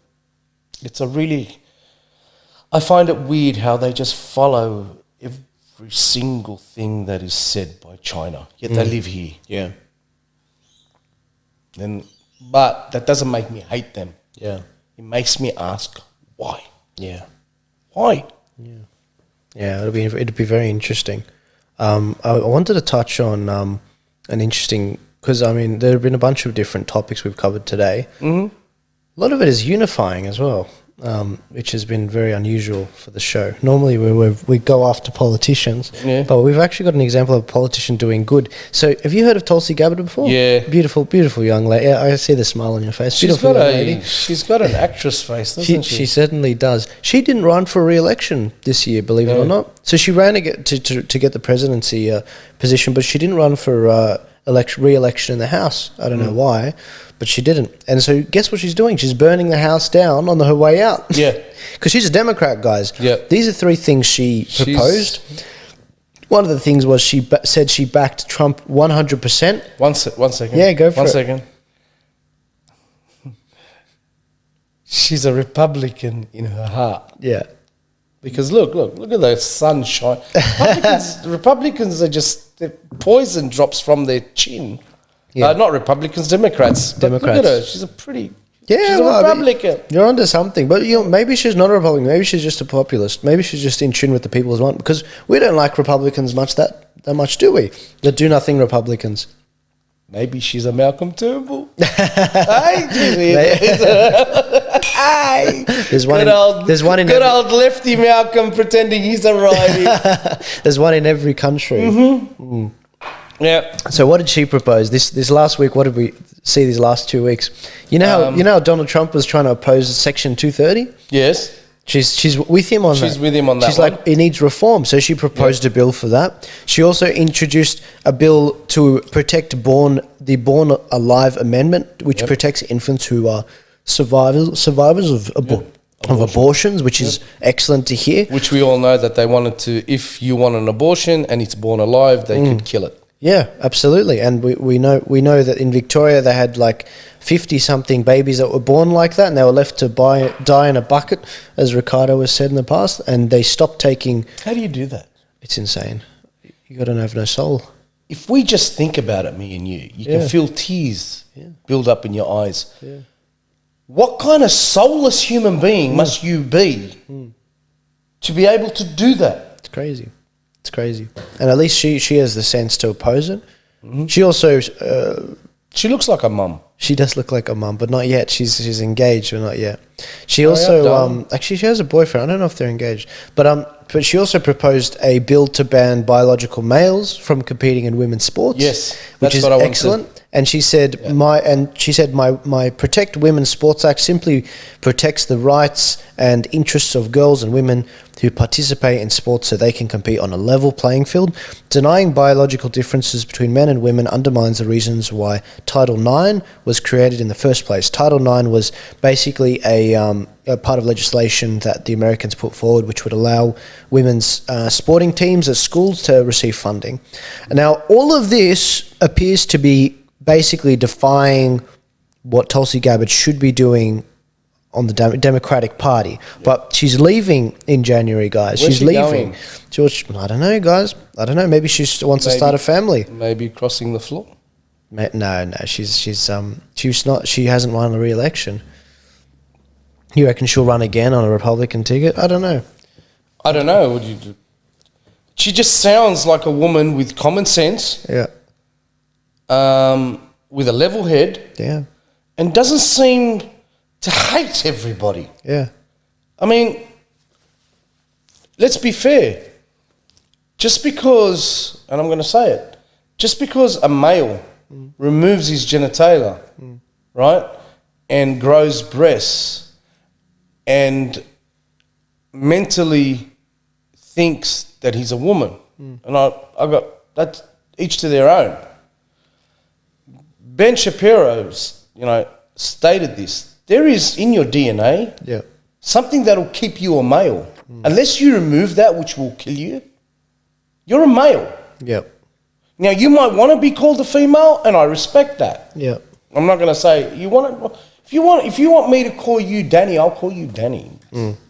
it's I find it weird how they just follow every single thing that is said by China, yet they live here.
Yeah.
But that doesn't make me hate them.
Yeah.
It makes me ask, why?
Yeah.
Why?
Yeah. Yeah, it'd be very interesting. I wanted to touch on an interesting, because there have been a bunch of different topics we've covered today. A lot of it is unifying as well, which has been very unusual for the show. Normally we go after politicians, but we've actually got an example of a politician doing good. So have you heard of Tulsi Gabbard before?
Yeah.
Beautiful young lady. Yeah, I see the smile on your face.
She's got an actress face, doesn't she?
She certainly does. She didn't run for re-election this year, believe it or not. So she ran to get the presidency position, but she didn't run for re-election in the House. I don't know why, but she didn't. And so guess what she's doing? She's burning the House down on her way out.
Yeah.
Because she's a Democrat, guys.
Yeah.
These are 3 things she proposed. One of the things was she said she backed Trump 100%.
One second.
Yeah, go for it.
1 second. She's a Republican in her heart.
Yeah.
Because look at the sunshine. Republicans are just, poison drops from their chin.
Yeah.
Not Republicans, Democrats. But look at her. She's a pretty... she's a Republican.
You're onto something. But maybe she's not a Republican. Maybe she's just a populist. Maybe she's just in tune with the people's want. Because we don't like Republicans that much, do we? The do-nothing Republicans.
Maybe she's a Malcolm Turnbull.
There's one in
good old lefty Malcolm pretending he's a righty.
There's one in every country.
Yeah.
So what did she propose this last week? What did we see these last 2 weeks? You know how Donald Trump was trying to oppose Section 230?
Yes.
She's with him on that.
She's with him on that.
She's like, it needs reform. So she proposed a bill for that. She also introduced a bill to protect the Born Alive Amendment, which protects infants who are survivors of abortions, which is excellent to hear.
Which we all know that they wanted to, if you want an abortion and it's born alive, they could kill it.
Yeah, absolutely. And we know that in Victoria they had like 50-something babies that were born like that, and they were left to die in a bucket, as Riccardo has said in the past, and they stopped taking...
How do you do that?
It's insane. You got to have no soul.
If we just think about it, me and you can feel tears build up in your eyes.
Yeah.
What kind of soulless human being must you be to be able to do that?
It's crazy. It's crazy. And at least she has the sense to oppose it. Mm-hmm. She also...
she looks like a mum.
She does look like a mum, but not yet. She's engaged, but not yet. She also... actually, she has a boyfriend. I don't know if they're engaged. But she also proposed a bill to ban biological males from competing in women's sports.
Yes,
which is excellent. And she said, my Protect Women's Sports Act simply protects the rights and interests of girls and women who participate in sports so they can compete on a level playing field. Denying biological differences between men and women undermines the reasons why Title IX was created in the first place. Title IX was basically a part of legislation that the Americans put forward, which would allow women's sporting teams at schools to receive funding. Now, all of this appears to be basically defying what Tulsi Gabbard should be doing on the Democratic Party. But she's leaving in January, guys.
Where's
she's leaving.
Going?
George, I don't know, guys. I don't know. Maybe she wants to start a family.
Maybe crossing the floor.
No. She's not. She hasn't won a re-election. You reckon she'll run again on a Republican ticket? I don't know.
What would you do? She just sounds like a woman with common sense.
Yeah.
With a level head.
Yeah.
And doesn't seem to hate everybody.
Yeah.
I mean, let's be fair. Just because, and I'm going to say it, just because a male removes his genitalia, right, and grows breasts and mentally thinks that he's a woman, and I've got that, each to their own. Ben Shapiro's, stated this. There is in your DNA something that will keep you a male. Unless you remove that, which will kill you, you're a male.
Yep.
Now, you might want to be called a female, and I respect that.
Yep.
I'm not going to say, if you want me to call you Danny, I'll call you Danny.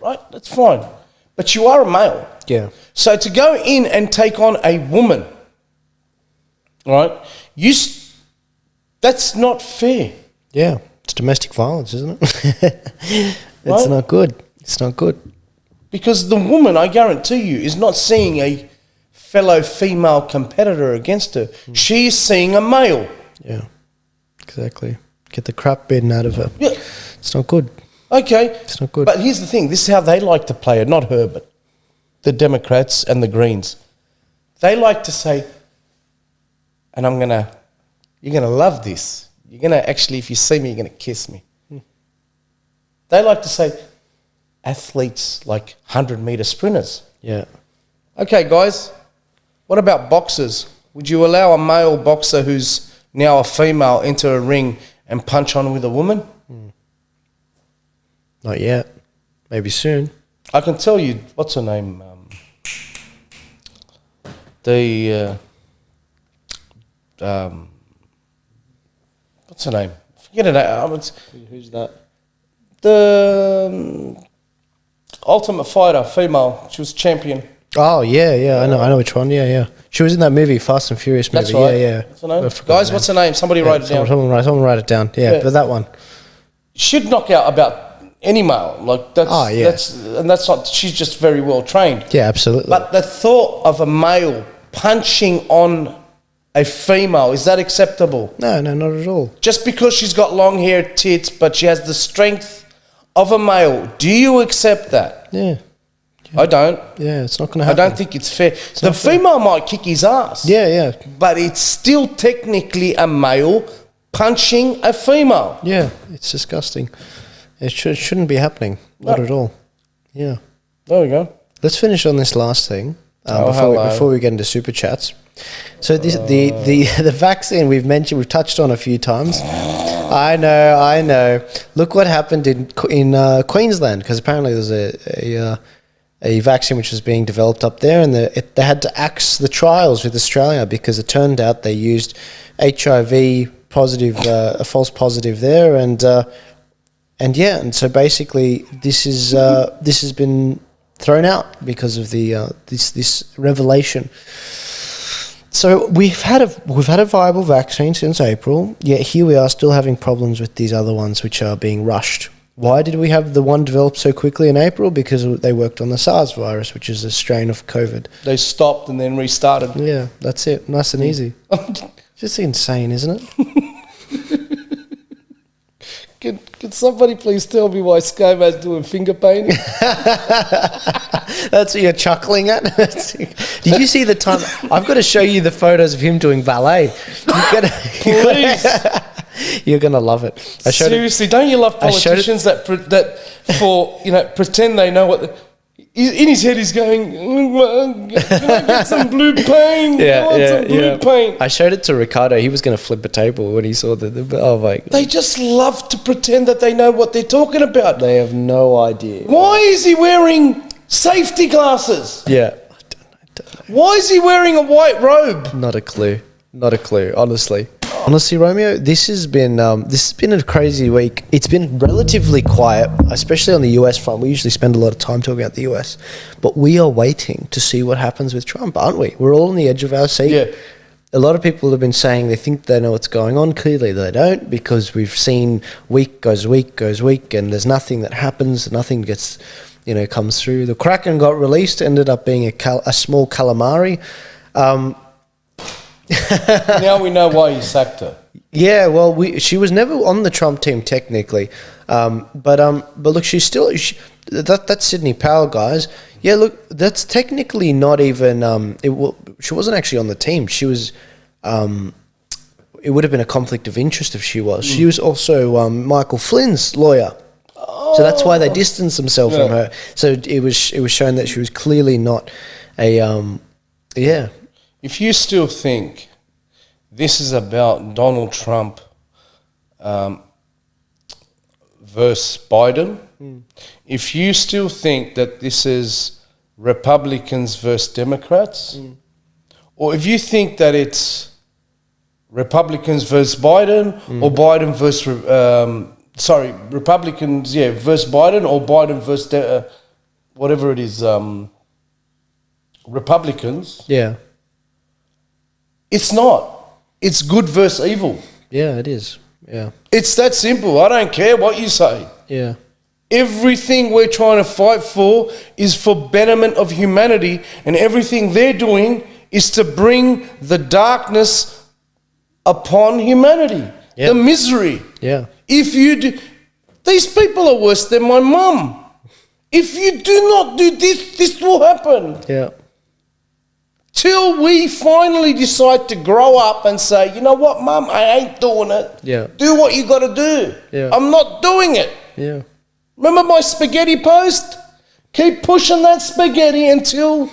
Right? That's fine. But you are a male.
Yeah.
So to go in and take on a woman, right, that's not fair.
Yeah. It's domestic violence, isn't it? It's not good. It's not good.
Because the woman, I guarantee you, is not seeing a fellow female competitor against her. She's seeing a male.
Yeah. Exactly. Get the crap beaten out of her.
Yeah.
It's not good.
Okay.
It's not good.
But here's the thing. This is how they like to play it. Not her, but the Democrats and the Greens. They like to say, and you're going to love this. You're going to actually, if you see me, you're going to kiss me. They like to say athletes like 100-meter sprinters.
Yeah.
Okay, guys, what about boxers? Would you allow a male boxer who's now a female enter a ring and punch on with a woman?
Not yet. Maybe soon.
I can tell you, what's her name? What's her name? Forget it.
Who's that?
The Ultimate Fighter, female. She was champion.
Oh, yeah. I know which one. Yeah. She was in that movie, Fast and Furious movie.
That's right.
Yeah.
What's her name? Guys, what's her name? Somebody write it down.
Someone write it down. Yeah, but that one.
Should knock out about any male. Like that's,
oh, yeah.
That's not, she's just very well trained.
Yeah, absolutely.
But the thought of a male punching on a female, is that acceptable?
No, not at all.
Just because she's got long hair, tits, but she has the strength of a male, do you accept that?
Yeah.
I don't.
Yeah, it's not going to happen.
I don't think it's fair. The female might kick his ass.
Yeah.
But it's still technically a male punching a female.
Yeah, it's disgusting. It shouldn't be happening. Not at all. Yeah.
There we go.
Let's finish on this last thing before we get into super chats. So the vaccine we've touched on a few times. I know. Look what happened in Queensland, because apparently there's a vaccine which was being developed up there, and they had to axe the trials with Australia because it turned out they used HIV positive, a false positive there, and so basically this has been thrown out because of the this revelation. So we've had a viable vaccine since April, yet here we are still having problems with these other ones which are being rushed. Why did we have the one developed so quickly in April? Because they worked on the SARS virus, which is a strain of COVID.
They stopped and then restarted.
Yeah, that's it. Nice and easy. Just insane, isn't it?
Can somebody please tell me why ScoMo's doing finger painting?
That's what you're chuckling at? Did you see the time? I've got to show you the photos of him doing ballet.
Please.
You're going to love it.
Seriously, don't you love politicians that pretend they know what... In his head, he's going, can I get some blue paint? Paint.
I showed it to Riccardo. He was going to flip a table when he saw oh my God.
They just love to pretend that they know what they're talking about.
They have no idea.
Why is he wearing safety glasses?
Yeah. I don't know.
Why is he wearing a white robe?
Not a clue, honestly. Honestly, Romeo, this has been a crazy week. It's been relatively quiet, especially on the US front. We usually spend a lot of time talking about the US, but we are waiting to see what happens with Trump, aren't we? We're all on the edge of our seat.
Yeah.
A lot of people have been saying they think they know what's going on. Clearly they don't, because we've seen week goes week, and there's nothing that happens. Nothing gets, comes through. The Kraken got released, ended up being a small calamari.
Now we know why he sacked her.
Yeah, well, she was never on the Trump team technically, but look, she's still that's Sidney Powell, guys. Yeah, look, that's technically not even. She wasn't actually on the team. She was. It would have been a conflict of interest if she was. She was also Michael Flynn's lawyer, so that's why they distanced themselves from her. So it was shown that she was clearly not a.
If you still think this is about Donald Trump versus Biden, if you still think that this is Republicans versus Democrats, or if you think that it's Republicans versus Biden or Biden versus, Republicans, versus Biden or Biden versus whatever it is, Republicans.
Yeah.
It's not. It's good versus evil.
Yeah, it is. Yeah.
It's that simple. I don't care what you say.
Yeah.
Everything we're trying to fight for is for betterment of humanity, and everything they're doing is to bring the darkness upon humanity.
Yeah.
The misery.
Yeah.
If you do... These people are worse than my mum. If you do not do this, this will happen.
Yeah.
Till we finally decide to grow up and say, you know what, Mum, I ain't doing it.
Yeah.
Do what you got to do.
Yeah.
I'm not doing it.
Yeah.
Remember my spaghetti post? Keep pushing that spaghetti until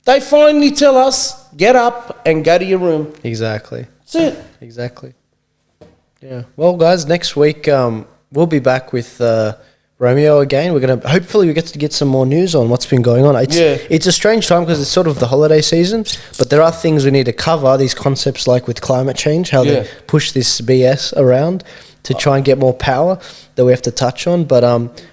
they finally tell us, get up and go to your room.
Exactly.
That's it.
Exactly. Yeah. Well, guys, next week we'll be back with Romeo again. Hopefully we get to get some more news on what's been going on. It's a strange time because it's sort of the holiday season, but there are things we need to cover, these concepts like with climate change, how they push this BS around to try and get more power that we have to touch on. But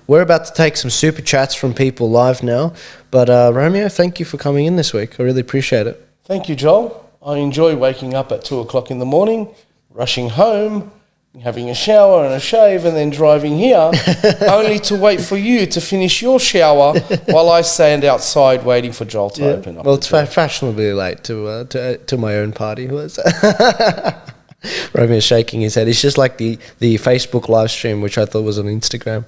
we're about to take some super chats from people live now. But Romeo, thank you for coming in this week. I really appreciate it.
Thank you, Joel. I enjoy waking up at 2 o'clock in the morning, rushing home, having a shower and a shave, and then driving here, only to wait for you to finish your shower while I stand outside waiting for Joel to open up.
Well, it's fashionably late to my own party. Romeo's shaking his head. It's just like the Facebook live stream, which I thought was on Instagram.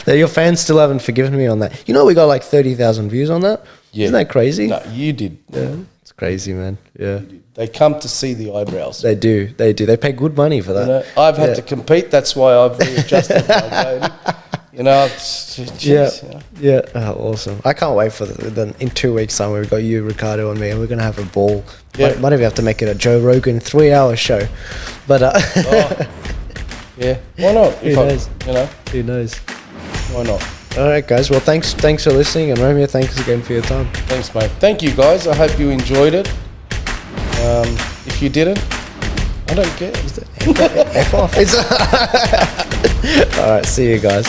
Your fans still haven't forgiven me on that. You know, we got like 30,000 views on that. Yeah. Isn't that crazy?
No, you did.
Yeah, it's crazy, man. Yeah.
They come to see the eyebrows.
They do. They pay good money for that.
You know, I've had to compete. That's why I've readjusted my voting. You know,
yeah. Oh, awesome. I can't wait for in 2 weeks' time we've got you, Riccardo, and me, and we're going to have a ball. Yeah. Might even have to make it a Joe Rogan 3-hour show. But
yeah, why not?
Who knows? Who knows?
Why not?
All right, guys. Well, thanks for listening, and Romeo, thanks again for your time.
Thanks, mate. Thank you, guys. I hope you enjoyed it. If you didn't, I don't care.
F off. All right, see you guys.